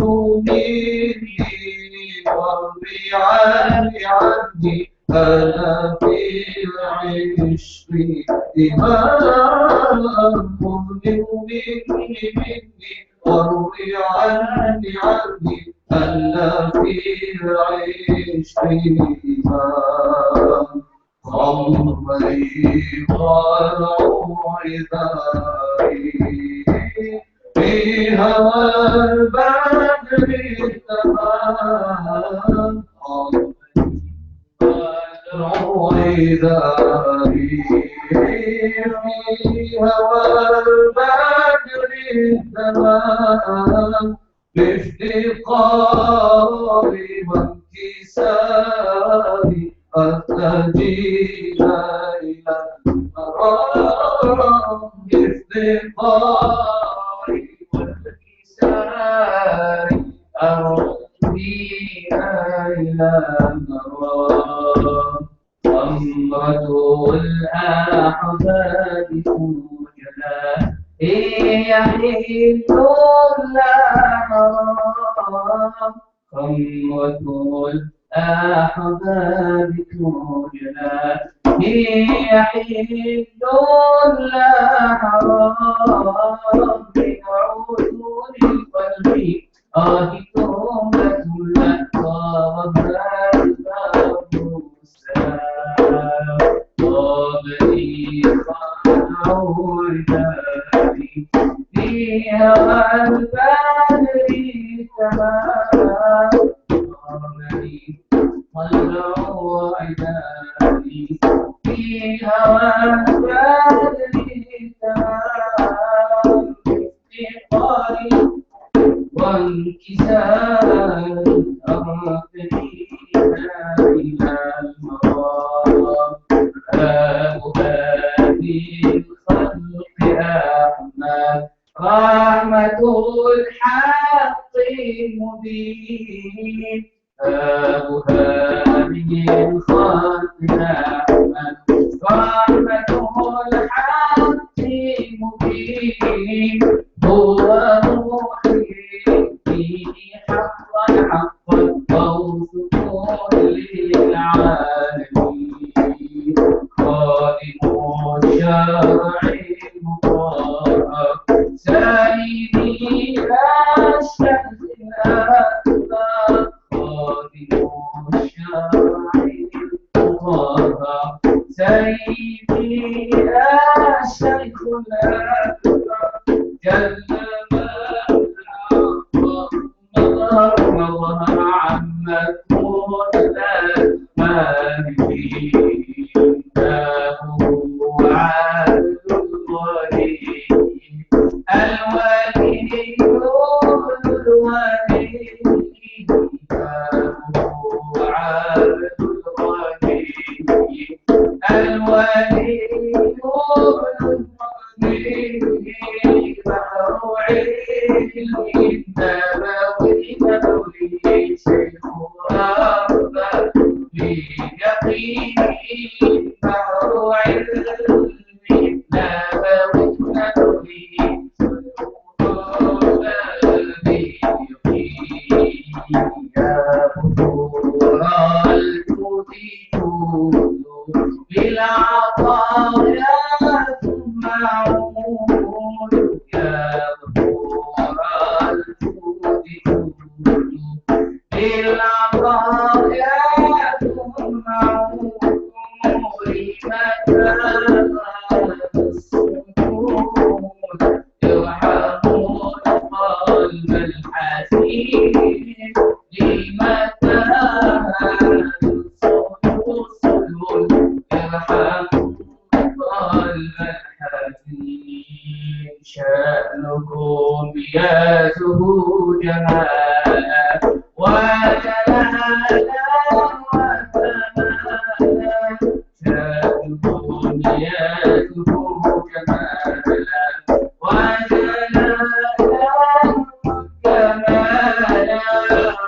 مني عني أنا في العشق إمام خذني مني واروي عني أنا في العشق إمام خمري والعذاري في هوى البدر تمام والعذاري في هوى البدر تمام بافتقاري وانكساري أهتدينا إلى المرام بافتقاري وانكساري أهتدينا إلى المرام خمرة الأحباب توجنا يحل لا حرام خمرة الأحباب توجنا يحل لا حرام من عيون القلب تهمة لا طابت السلام طابني خلعوا عبادي في هوى البدر تمام طابني خلعوا عبادي في هوى البدر تمام بافتقاري وانكسار أرضينا إلى المرام أبو هذه الخلق أحمد رحمة الحق المبين أبو هذه الخلق أحمد رحمة الحق المبين هو روحي فيه حقا فوز كل العالمين خادم الشرع المبارك سيدي الشمس الأكبر خادم الشرع المبارك سيدي الشيخ الأكبر جل مظهر عمت المالكين هو عبد الولي الولي هو عبد الولي بحر علم نبوي شيخ أرضى بيقين بحر علم نبوي يا بحور الجود بالعطايا تسمعون يا بحور الجود بالعطايا تسمعون لمكان السكون يرحمون قلب الحزين لمكان السكون يرحمون قلب الحزين شأنكم يزهو جمالا وجلالا وكمالا شأنكم يزهو جمالا وجلالا وكمالا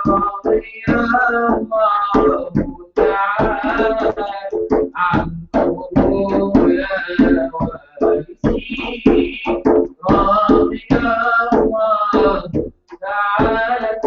رضي الله تعالى عنكم يا وارثين رضي الله تعالى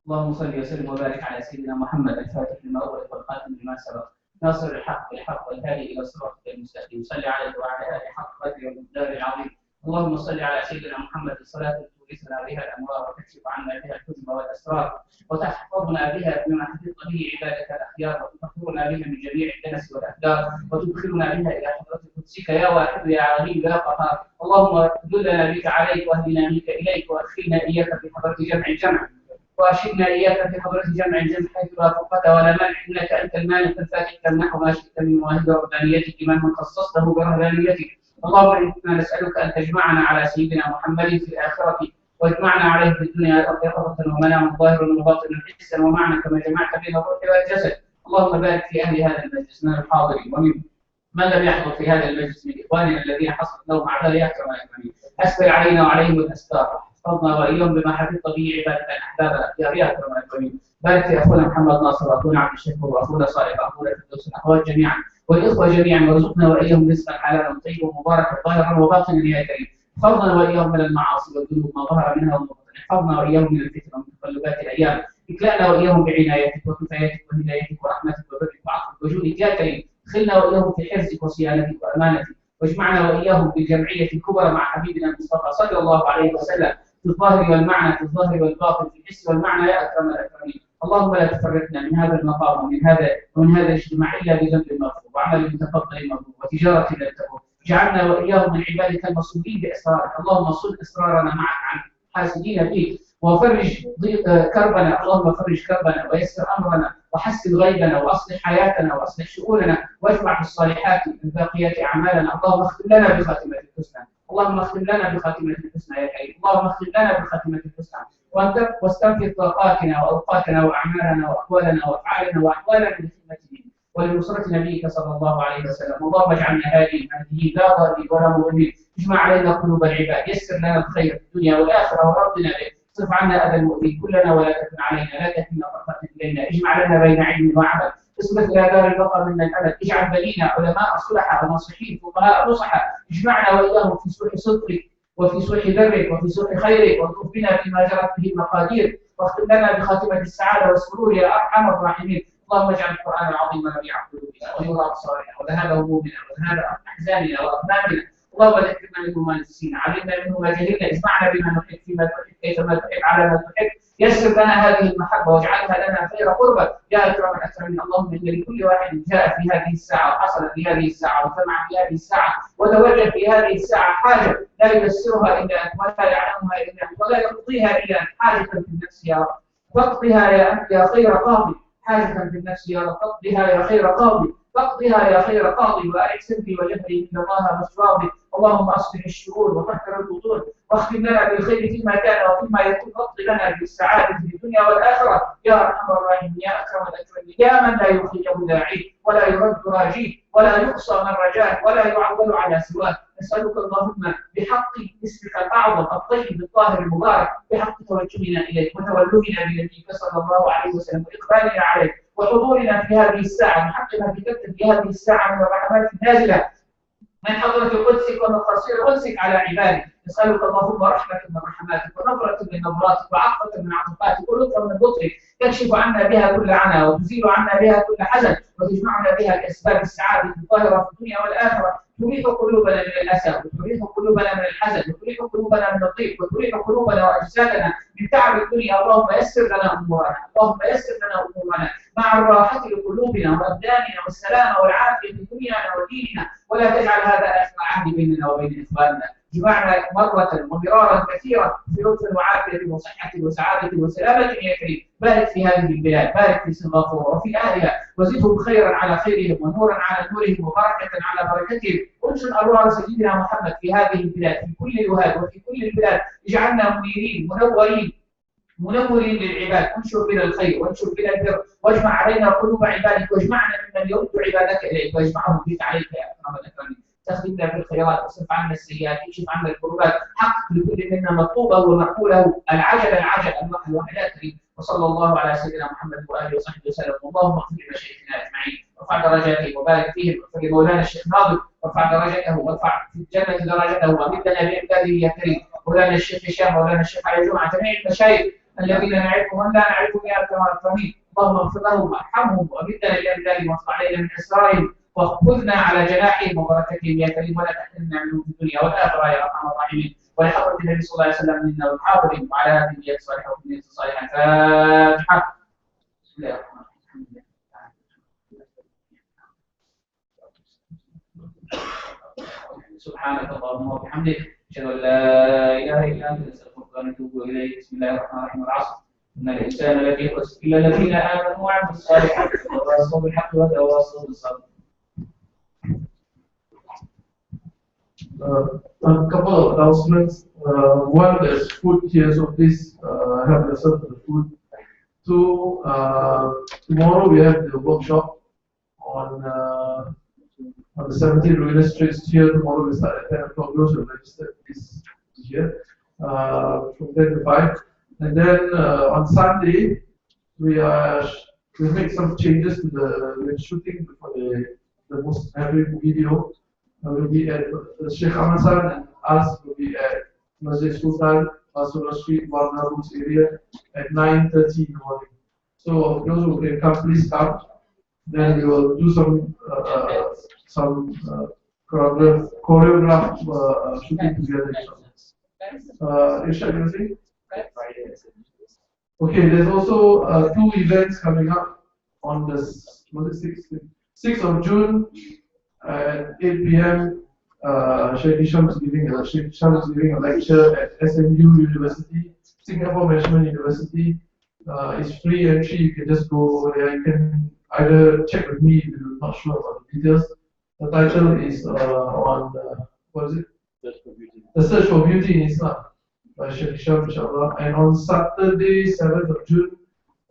اللهم صل وسلم وبارك على سيدنا محمد الفاتح لما أغلق والخاتم لما سبق ناصر الحق بالحق والهادي إلى صراطك المستقيم صل عليه وعلى آله حق قدره والمقدار العظيم. اللهم صل على سيدنا محمد الصلاة تورثنا بها الأموال وتكشف عنا بها الحزن والأسرار وتحفظنا بها بما حفظت به عبادك الأخيار وتطهرنا بها من جميع الدنس والأحجار وتدخلنا بها إلى حضرة قدسك يا واحد يا عليم يا قهار. اللهم دلنا بك عليك واهدنا بك إليك وأدخلنا إياك في حضرة جمع الجمع وأشرنا إياك في حضرة جمع الجمع حيث لا فرقة ولا منع إنك أنت المالك الفاتح تمنح ما شئت من مواهب ربانيتك من خصصته برهبانيتك. اللهم إنا نسألك أن تجمعنا على سيدنا محمد في الآخرة واجمعنا عليه في الدنيا يقظة ومناما ظاهرا وباطنا حسا ومعنى كما جمعت بين الروح والجسد. اللهم بارك في أهل هذا المجلس من الحاضرين ومن من لم يحضر في هذا المجلس من إخواننا الذين حصلت لهم أعمال يا أكرم الأكرمين. أسبل علينا وعليهم الأستار واحفظنا وإياهم بما حفظت به عبادك الأحباب الأخيار يا أكرم الأكرمين. بارك في أخونا محمد ناصر وأخونا عبد الشكور وأخونا صالح وأخونا فردوس الأخوات جميعا والإخوة جميعا وارزقنا وإياهم رزقا حلالا طيبا مباركا ظاهرا وباطنا يا كريم. احفظنا وإياهم من المعاصي والذنوب ما ظهر منها وما بطن. احفظنا وإياهم من الفتن ومتقلبات الأيام. اكلأنا وإياهم بعنايتك وكفايتك وهدايتك ورحمتك وبرك وعفوك وجودك يا كريم. خلنا وإياهم في حفظك وصيانتك وأمانتك واجمعنا وإياهم بالجمعية الكبرى مع حبيبنا المصطفى صلى الله عليه وسلم في الظاهر والمعنى في الظاهر والباطن في الحس والمعنى يا أكرم الأكرمين. اللهم لا تفرقنا من هذا المقام ومن هذا الاجتماع إلا بذنب مغفور وعمل متفضل مبرور وتجارة لا تبور. اجعلنا وإياهم من عبادك المصونين بأسرارك. اللهم صل أسرارنا معك عن حاسدين فيك وفرج كربنا. اللهم فرج كربنا ويسر أمرنا وحسن غيبنا وأصلح حياتنا وأصلح شؤوننا واجمع بالصالحات الباقيات أعمالنا. اللهم اختم لنا بخاتمة الحسنى. اللهم اختم لنا بخاتمة الحسنى يا كريم. اللهم اختم لنا بخاتمة الحسنى واستنفذ طاقاتنا وأوقاتنا وأعمالنا وأقوالنا وأفعالنا وأحوالنا لخدمة دينك ولنصرة نبيك صلى الله عليه وسلم. اللهم اجعلنا هادين مهديين لا ضالين ولا مضلين. اجمع علينا قلوب العباد. يسر لنا الخير في الدنيا والآخرة وردنا به. صرف عنا أذى المؤذي كلنا ولا تكن علينا لا تكلنا طرفة إلينا. اجمع لنا بين علم وعمل. اصبر إلى دار البقاء منا الأمل. اجعل بنينا علماء صلحاء وناصحين فقهاء نصحاء. اجمعنا وإياهم في سوح صدقك وفي سوح برك وفي سوح خيرك والطف بنا فيما جرت به المقادير واختم لنا بخاتمة السعادة والسرور يا أرحم الراحمين. اللهم اجعل القرآن العظيم ربيع قلوبنا ونور أبصارنا وذهاب همومنا وذهاب أحزاننا وأغمامنا. اللهم ذكرنا منه ما نسينا علمنا منه ما جهلنا. اجمعنا بما نحب فيما تحب كيفما تحب على ما تحب. يسر لنا هذه المحبة واجعلها لنا خير قربة يا أكرم الأكرمين. اللهم إن لكل واحد جاء في هذه الساعة وحصل في هذه الساعة وسمع في هذه الساعة وتوجه في هذه الساعة حاجة لا ييسرها إلا أنت ولا يعلمها إلا أنت ولا يقضيها إلا أنت. حاجة في النفس يا رب فاقضها يا أنت يا خير قاضي. حاجة في النفس يا رب فاقضها يا خير قاضي. فاقضها يا خير قاضي وأرح سري وجهري إن الله مسراضي. اللهم أصلح الشرور وطهر البطون واختم لنا بالخير فيما كان وفيما يكون. واقض لنا بالسعادة في الدنيا والآخرة يا أرحم الراحمين يا أكرم الأكرمين يا من لا يخيب داعي ولا يرد راجي ولا يقصى من رجاه ولا يعول على سواه. نسألك اللهم بحق اسمك الأعظم الطيب الطاهر المبارك بحق توجهنا إليك وتولهنا بنبيك صلى الله عليه وسلم وإقبالنا عليك وحضورنا في هذه الساعة محقنا بكثرة في هذه الساعة من الرحمات النازلة من حضرة قدسك ومن قصير قدسك على عبادك. نسألك اللهم رحمة من رحماتك ونظرة من نظراتك وعطفة من عطفاتك ولطفا من لطفك تكشف عنا بها كل عنا وتزيل عنا بها كل حزن وتجمعنا بها بأسباب السعادة الظاهرة في الدنيا والآخرة. تريح قلوبنا من الأسى وتريح قلوبنا من الحزن وتريح قلوبنا من الضيق وتريح قلوبنا وأجسادنا من تعب الدنيا. اللهم يسر لنا أمورنا. اللهم يسر لنا أمورنا مع الراحة لقلوبنا وأبداننا والسلامة والعافية في دنيانا وديننا ولا تجعل هذا آخر عهد بيننا وبين إخواننا. جمعنا مرة ومرارا كثيرا في لطف وعافية وصحة وسعادة وسلامة يا كريم. بارك في هذه البلاد بارك في سنغافورة وفي أهلها وزدهم خيرا على خيرهم ونورا على نورهم وبركة على بركتهم. وانشر أنوار سيدنا محمد في هذه البلاد في كل الوهاد وفي كل البلاد. اجعلنا منيرين منورين للعباد. انشر بنا الخير وانشر بنا البر واجمع علينا قلوب عبادك واجمعنا ممن يرد عبادك إليك واجمعهم بك عليك يا أكرم الأكرمين. تخدمنا في الخيرات واصرف عنا السيئات اكشف عنا الكربات. حقق لكل منا مطلوبه ومقوله العجل الواحد يا كريم. وصلى الله على سيدنا محمد واله وصحبه وسلم. اللهم اغفر لمشايخنا اجمعين وارفع درجاتهم وبارك فيهم. واغفر لمولانا الشيخ ناظر وارفع درجته وارفع في الجنه درجته وامدنا بامداده يا كريم. مولانا الشيخ هشام مولانا الشيخ علي جمعه جميع المشايخ الذين نعرفهم لا نعرفهم يا أكرم الأكرمين. اللهم اغفر لهم وارحمهم وأمدنا لأمثالهم واصنع علينا من أسرارهم واخذنا على جناحهم وبركتهم يا كريم ولا تحرمنا منهم في الدنيا والآخرة يا أرحم الراحمين. ولحضرة النبي صلى الله عليه وسلم منا والحاضرين وعلى هذه النية الصالحة والنية الصالحة. الفاتحة. بسم الله الرحمن الرحيم. سبحانك اللهم وبحمدك أشهد أن لا إله إلا أنت نستغفرك ونتوب إليك. بسم الله الرحمن الرحيم. العصر إن الإنسان لفي خسر إلا الذين آمنوا وعملوا الصالحات وتواصوا بالحق وتواصوا بالصبر. A couple of announcements. One, there's food here, so please help yourself to the food. Two, tomorrow we have the workshop on the 17 Ruinous Streets here. Tomorrow we start at 10 o'clock. Those who have registered, please here from 10 to 5. And then on Sunday, we make some changes to the shooting for the most every video. Will be at Sheikh Amasan and us will be at Masjid Sultan, Basura Street, Warna Rooms area at 9:30 in the morning. So those who can come, please come. Then we will do some choreographed shooting together. Irshad, you see? Okay, there's also 2 events coming up on the 6th of June at 8 p.m. Sheikh Hisham is giving a lecture at SMU University, Singapore Management University. It's free entry. You can just go there. You can either check with me if you're not sure about the details. The title is on what is it? The Search for Beauty in Islam by Sheikh Hisham, inshallah. And on Saturday, 7th of June,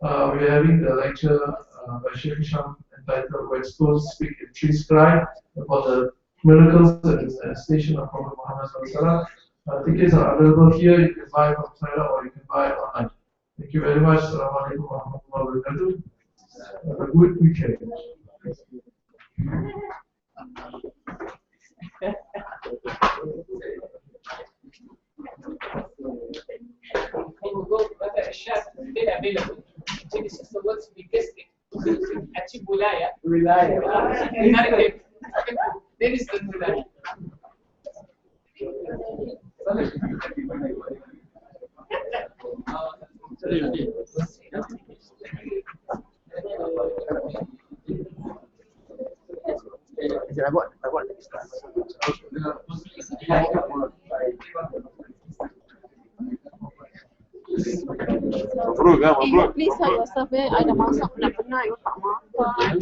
we're having the lecture by Sheikh Hisham entitled When Stones Speak and Trees Cry, about the miracles at the station of Prophet Muhammad sallallahu alaihi wasallam. Tickets are available here. You can buy from Saira or you can buy it online. Thank you very much. Assalamu alaikum wa rahmatullahi wa barakatuh. Have a good weekend. achieve wilaya. There is the wilaya. Please help yourself, ada masak benar-benar, you tak makan.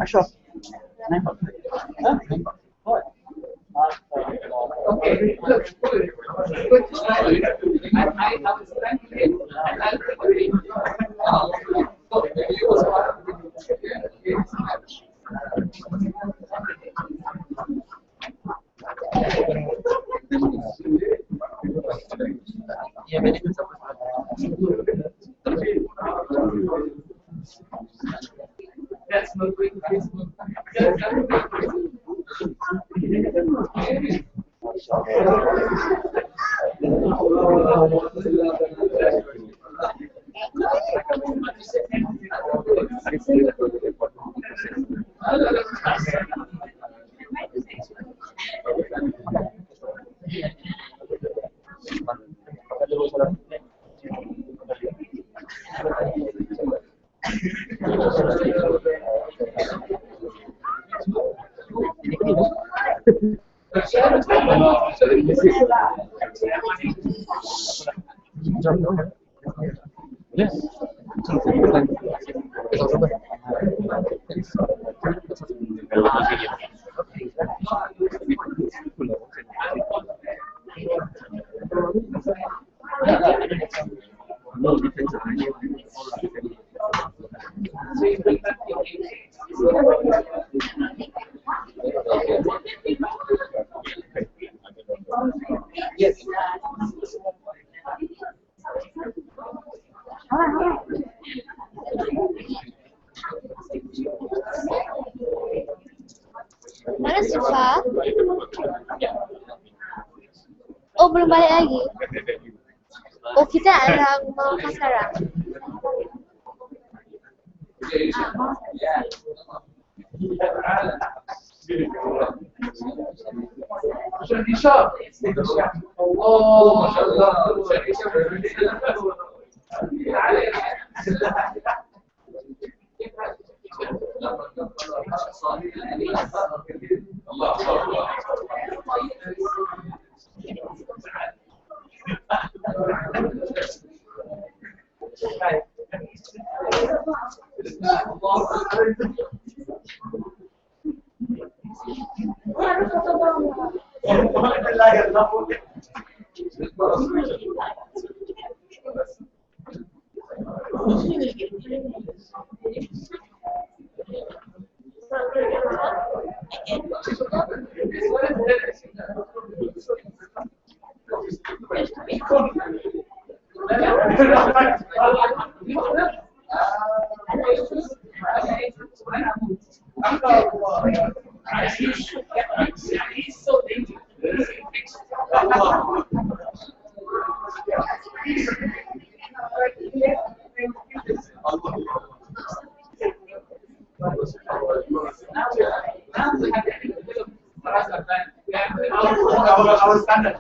Ashraf. Okay, look, good to know you. I was trying to get that's not great. Mana Sifa? Oh, belum balik lagi. Oh, kita ada makan sekarang. Allah, Masya Allah. Our standard.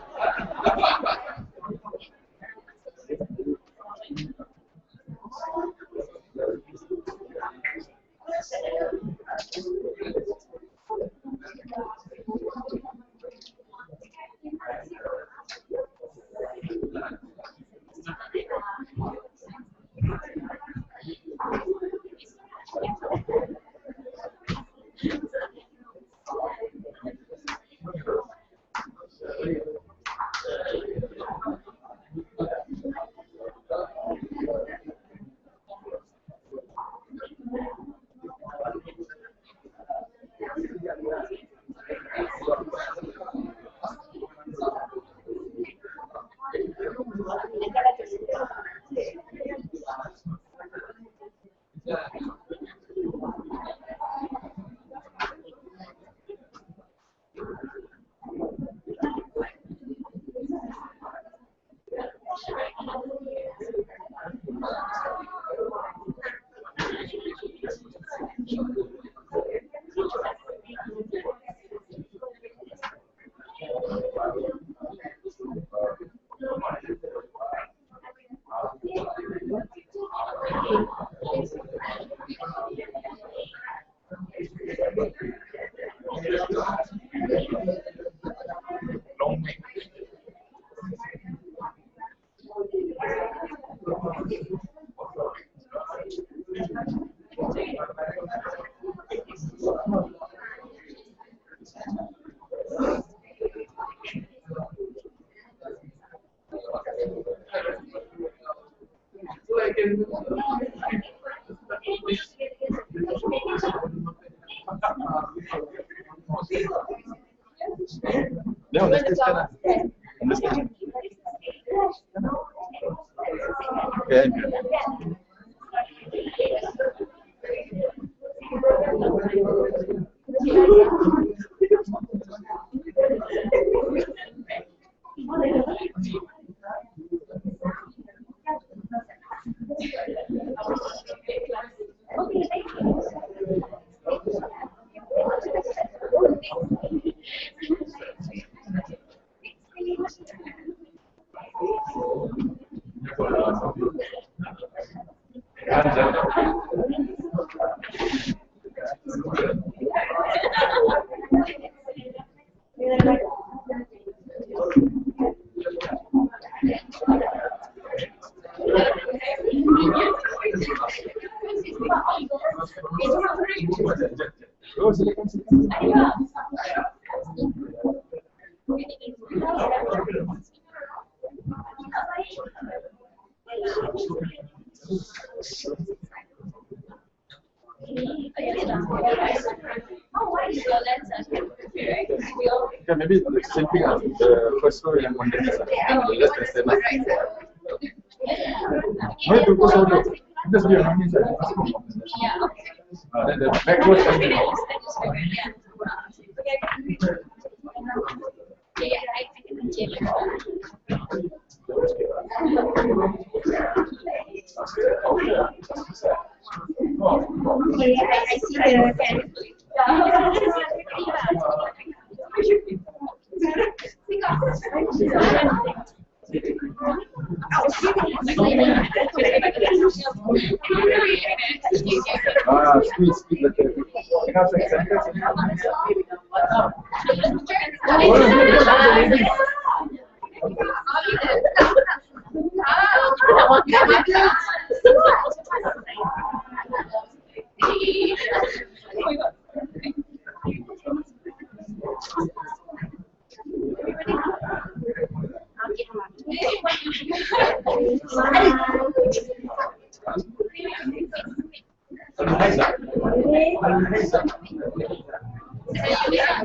Yeah, let's discuss. Okay. Yeah, maybe the same thing as the first row yang Monday. Let's say that. No, it was all good. Just be on inside. Then the back goes something. Speed like that. You have some sentence.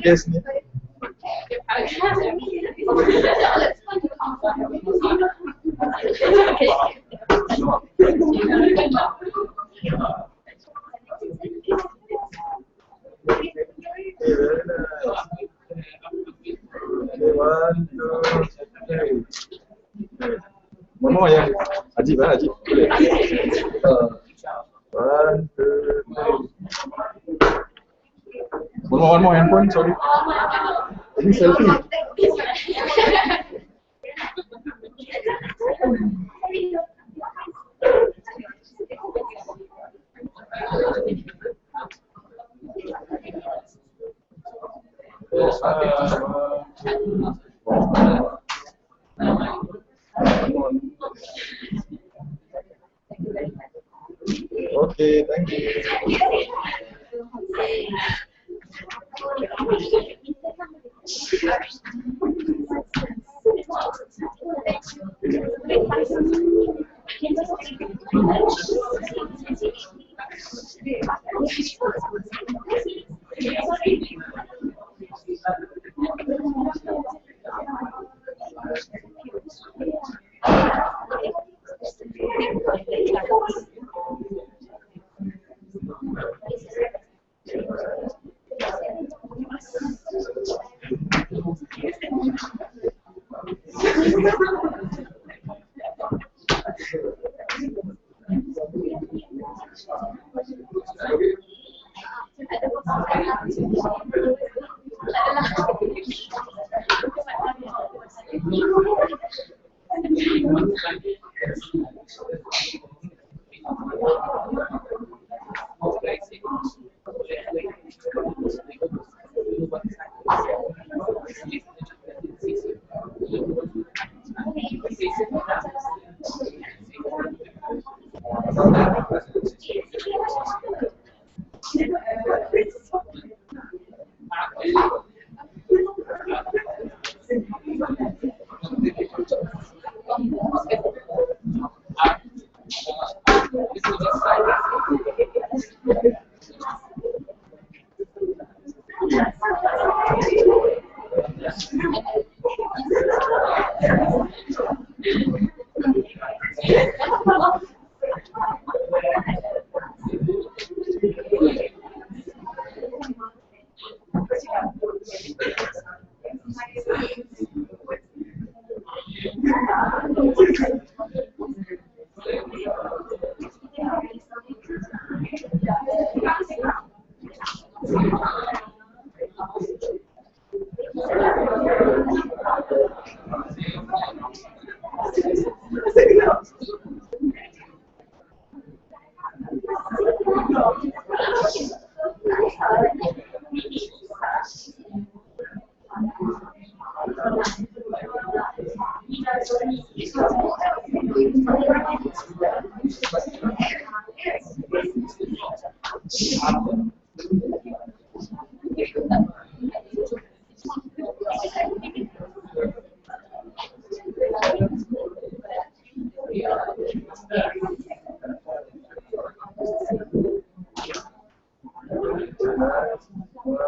Yes. One, two, three. One more, yeah. Ajib, Ajib. One, two, three. One more handphone, sorry. Ini selfie. Okay, thank you.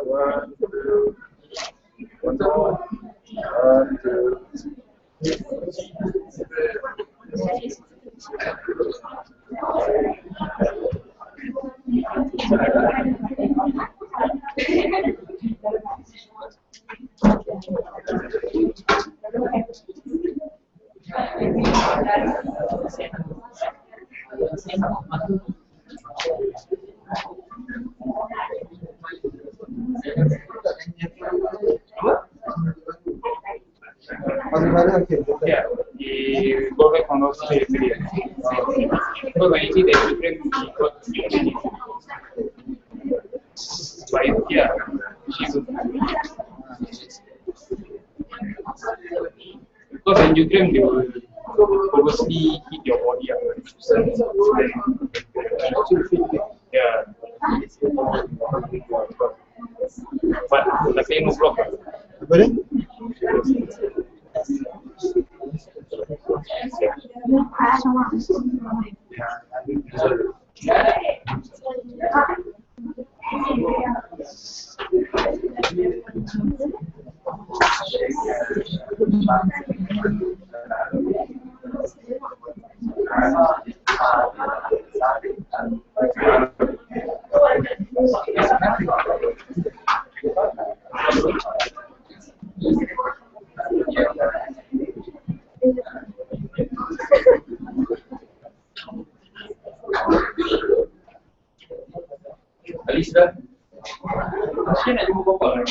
One, two. Yeah, he go back on Australia. So when you see the difference, he got to be but yeah, she's because angiogram they will purposely hit your body up. Yeah. But the famous block. Alisa, masih nak jumpa bapa?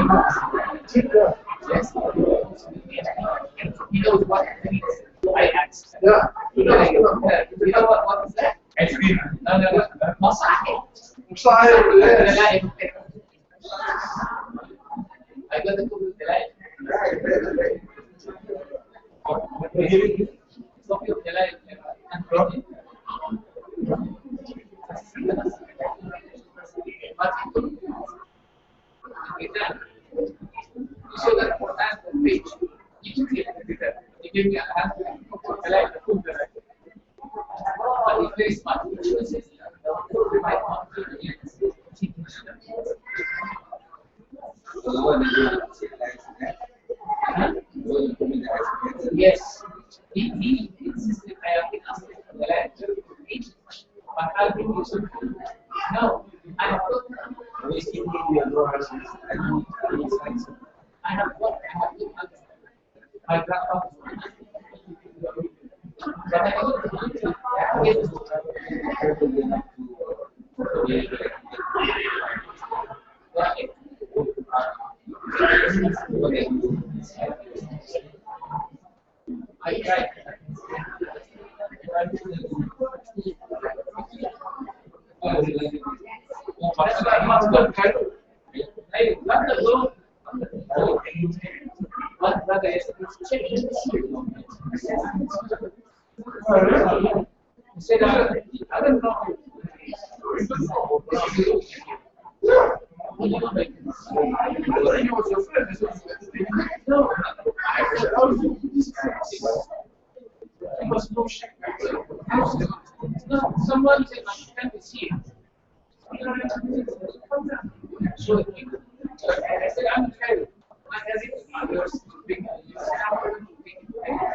Yes. He knows what means I asked. Yeah. You know what is that? Experience. No. مصاحب. صحيح. دلائل. I got to do دلائل. Stop your دلائل. So that important page. You give me a hand. I like the food that I get. But it's very smart. Yes. He insisted I have been asked for the land. But I'll give you something. No, I have got. I have what I have to understand. My grandfather. But I don't give I tried. That's why I must go. Hey, not the low. What brother is chicken? Say that I don't know. He was your friend. No, I was no shit. No, someone said my friend is here. So I said, I'm tired.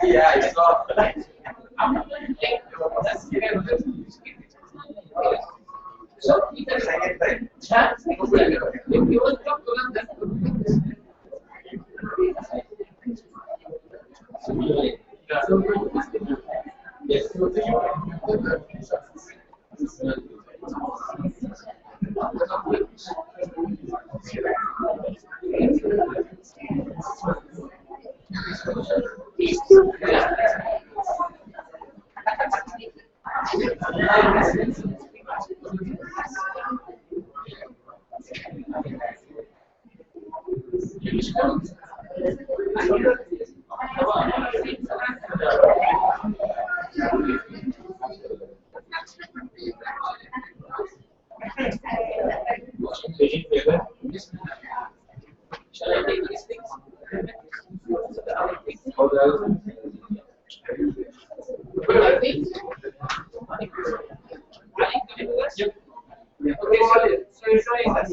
Yeah, I saw. I'm not going to take that's so if there's a chance, if you want to come to London, Yes. shall I take these things? What I think? Okay, so you're showing us.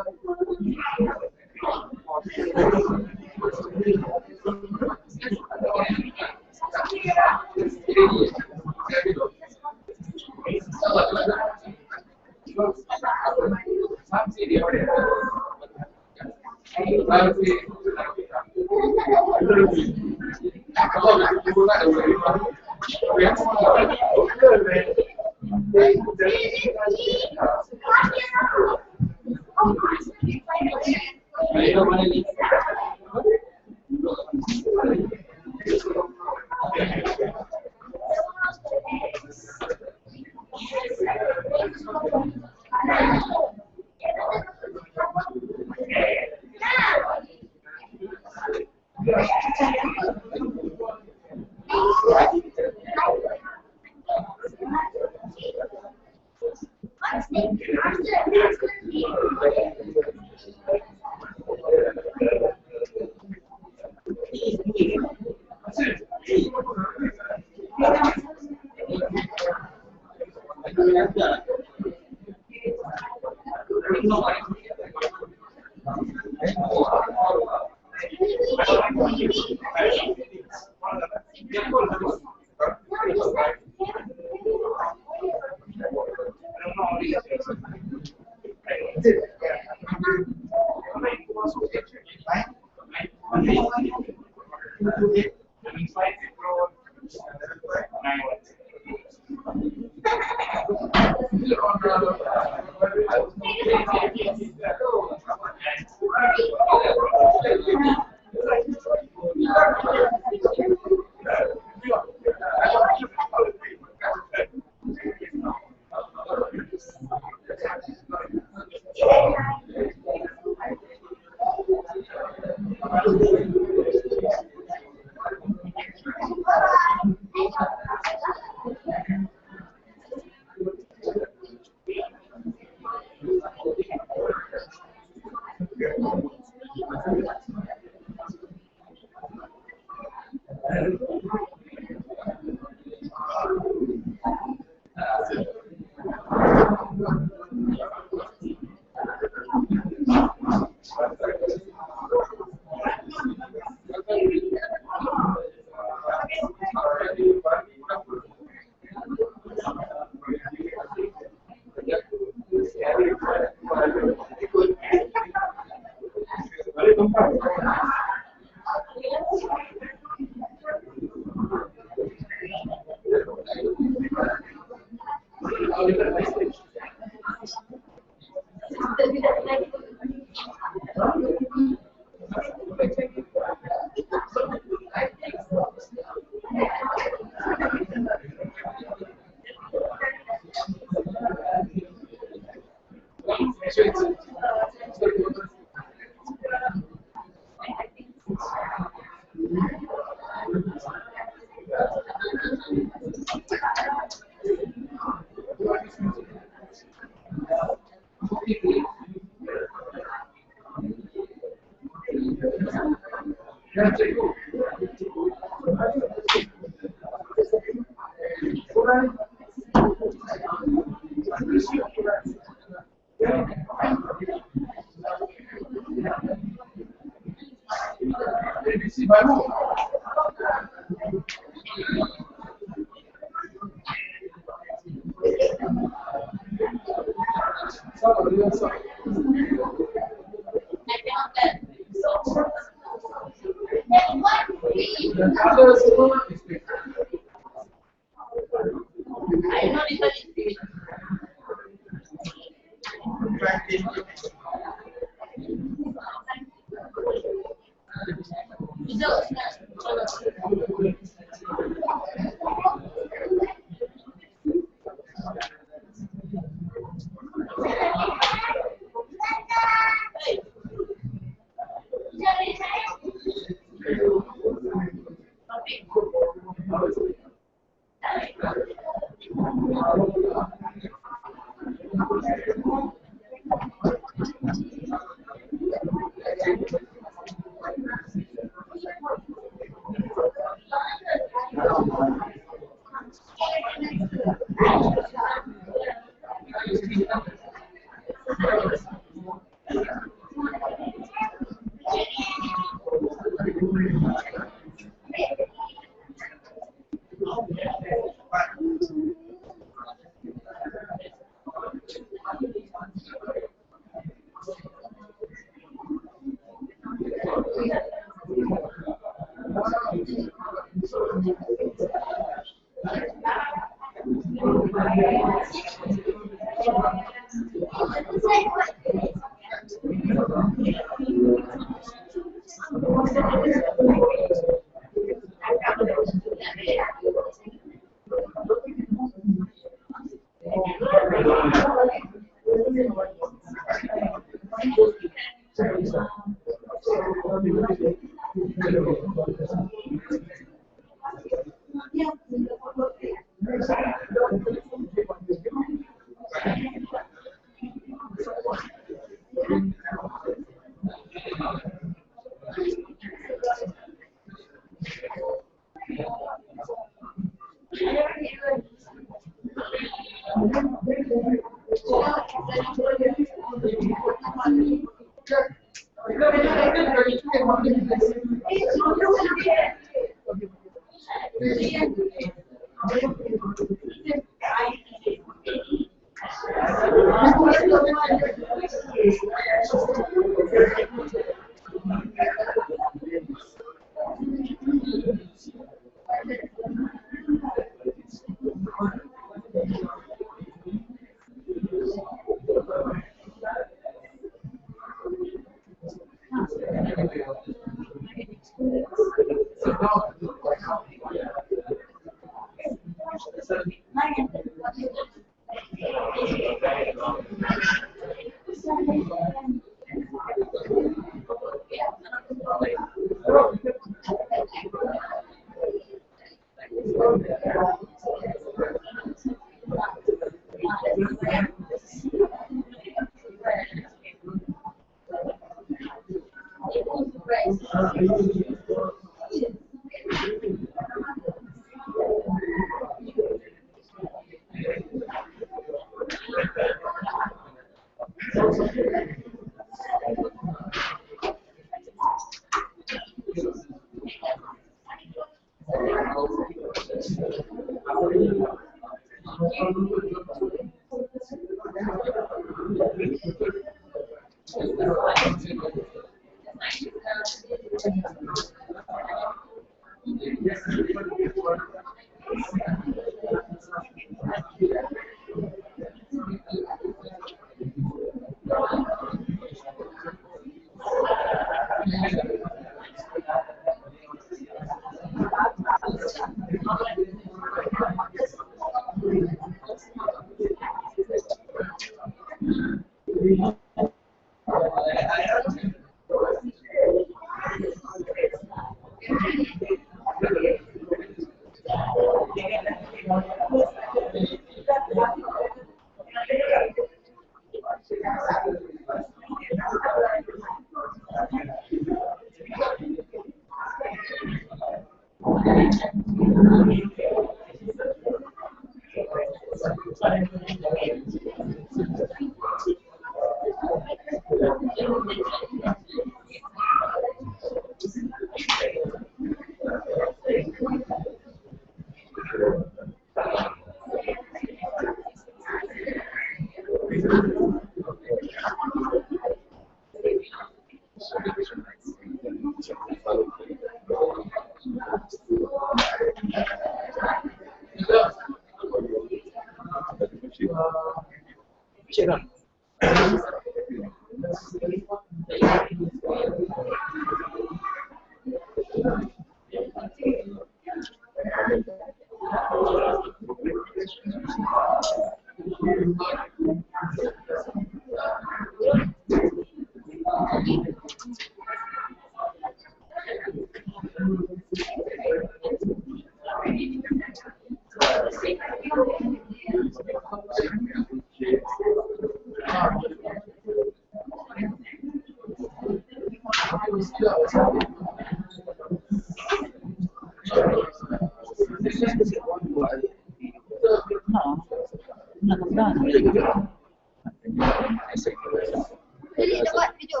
Jadi kita buat video.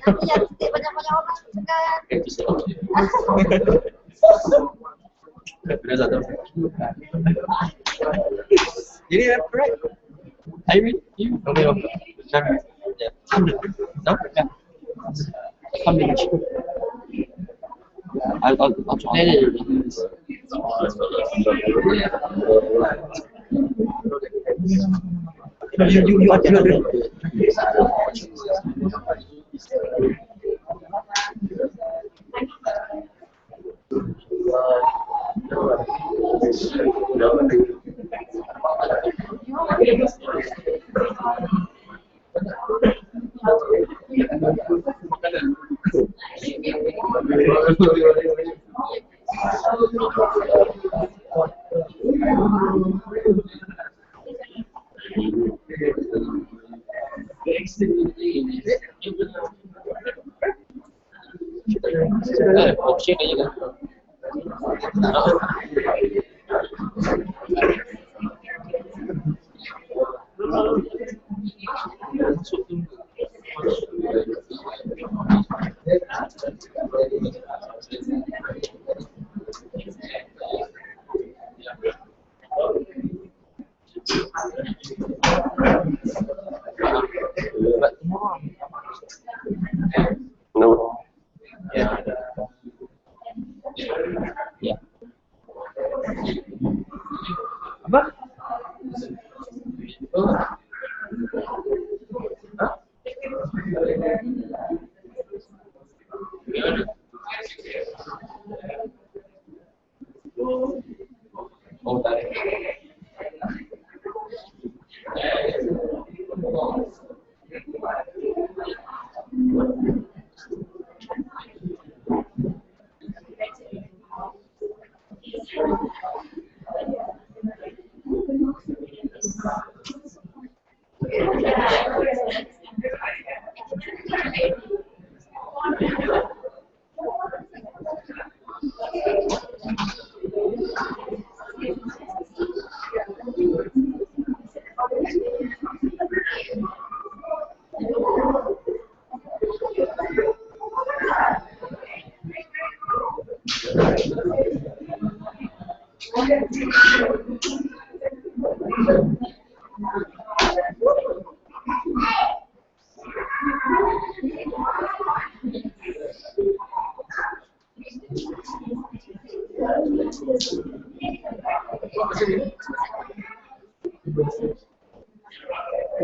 Nanti yang titik banyak-banyak orang sekarang. Jadi right? I mean, you okay? Yeah. No? Yeah. I'll try. You are option aja kan. No. Yeah. Yeah. Apa? Oh, tarik.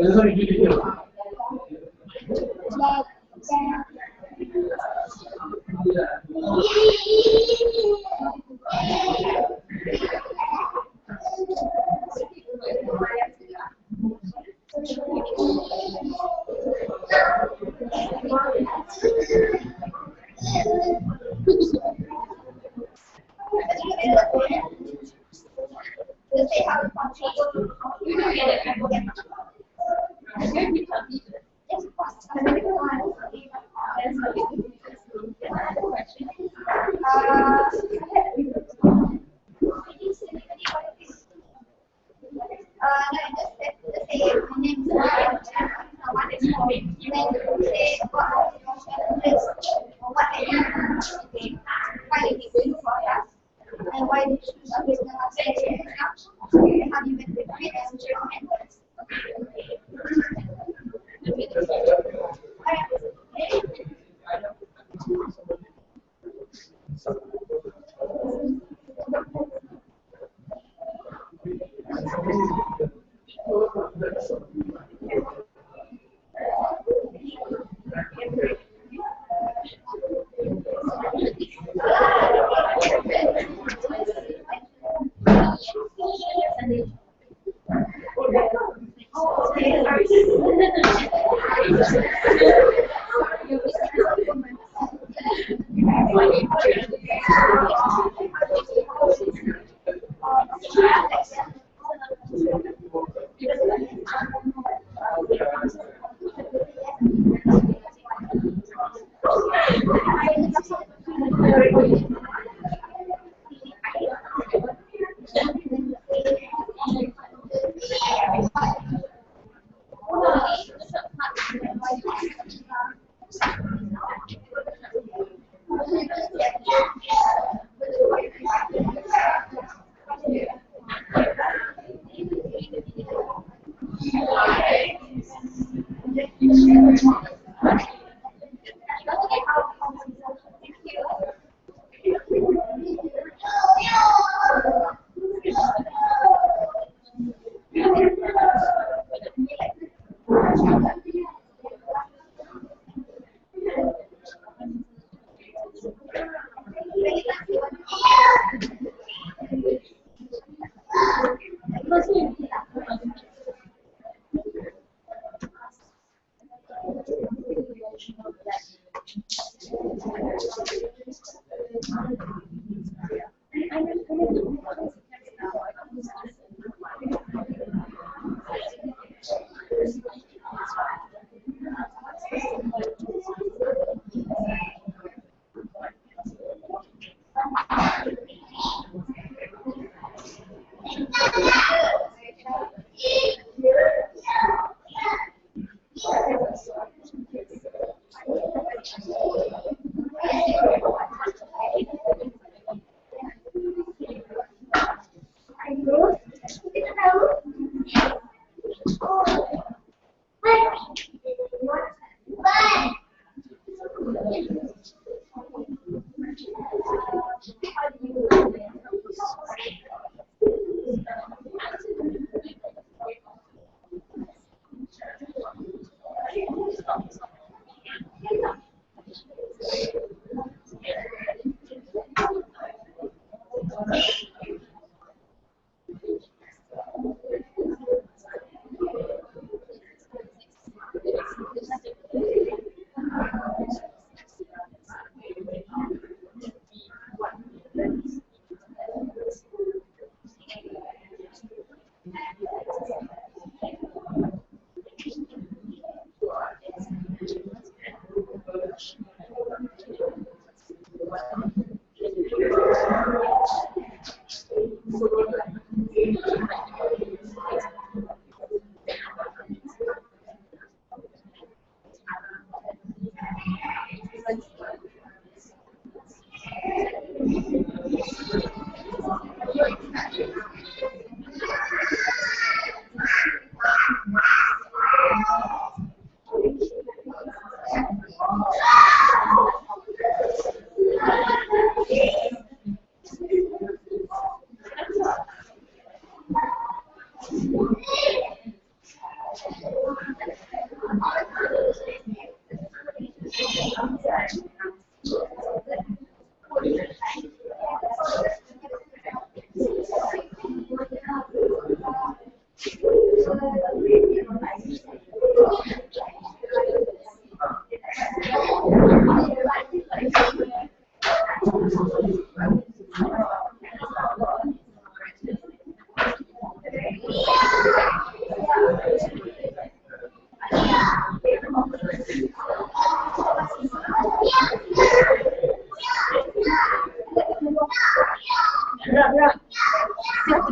This one you did here.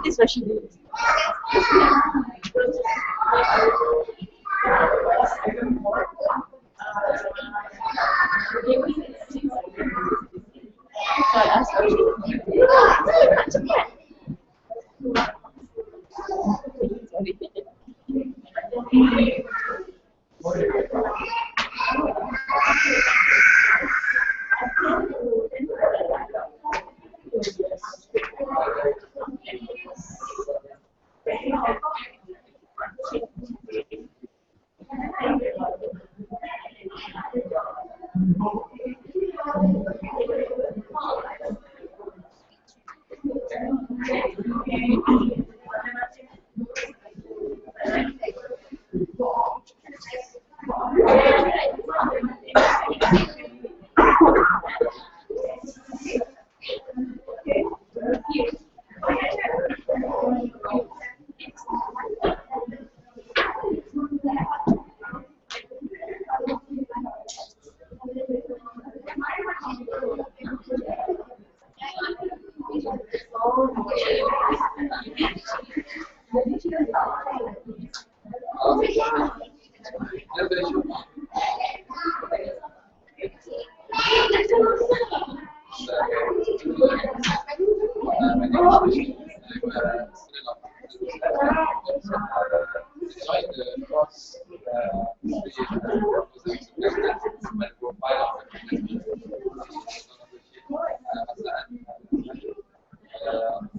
This is what she did. So I asked her.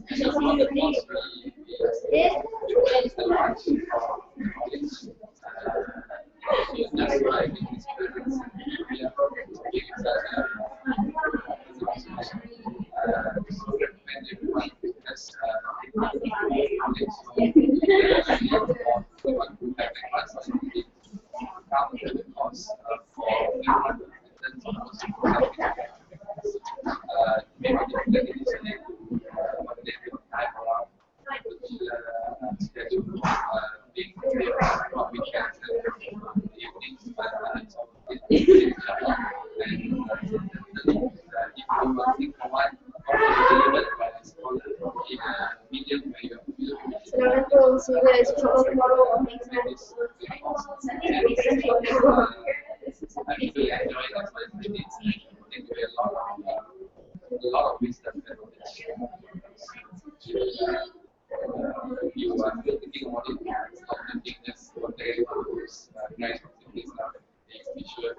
Assalamualaikum. See you guys tomorrow. A lot of wisdom. You are thinking about it, not thinking just one day was nice to think now. Be sure.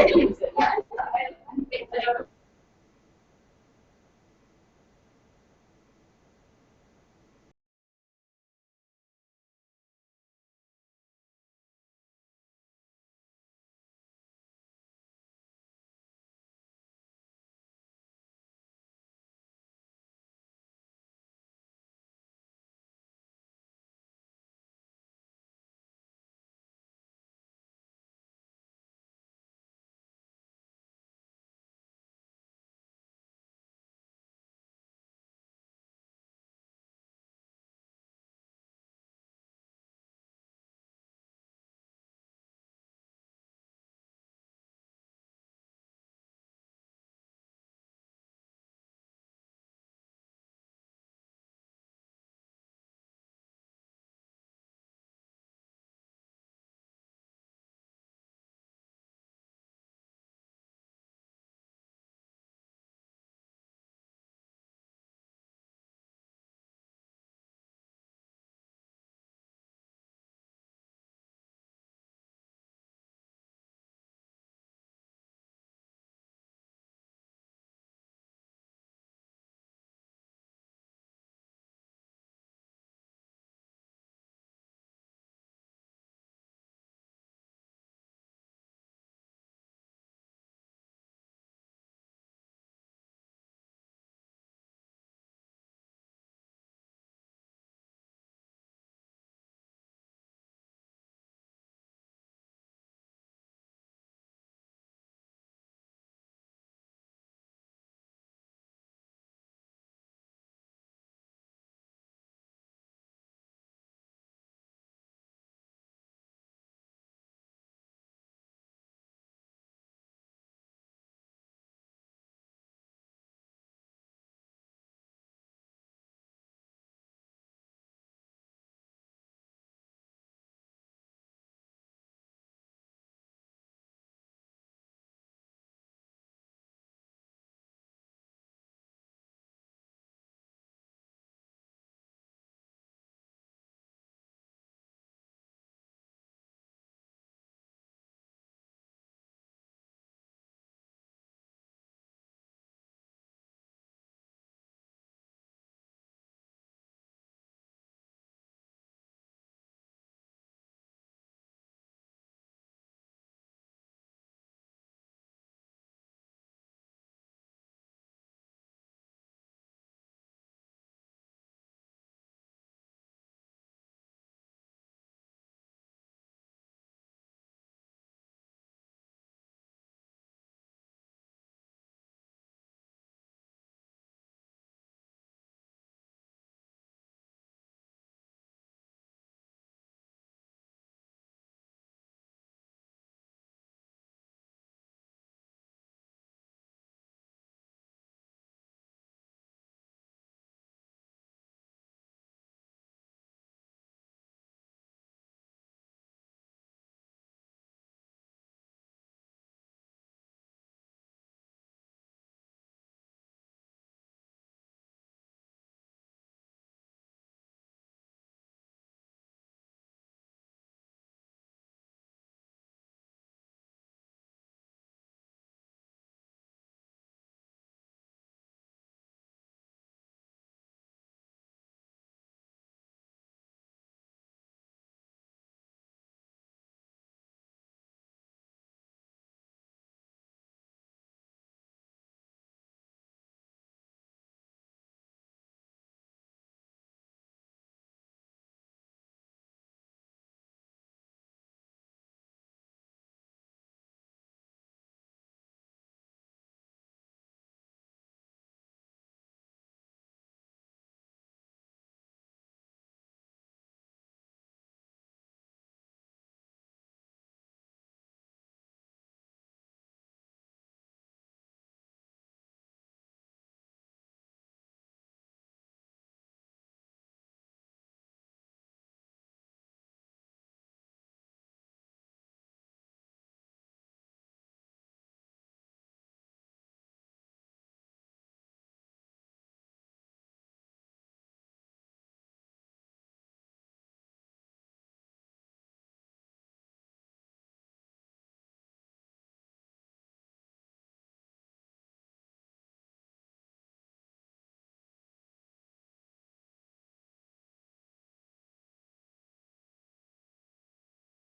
Aku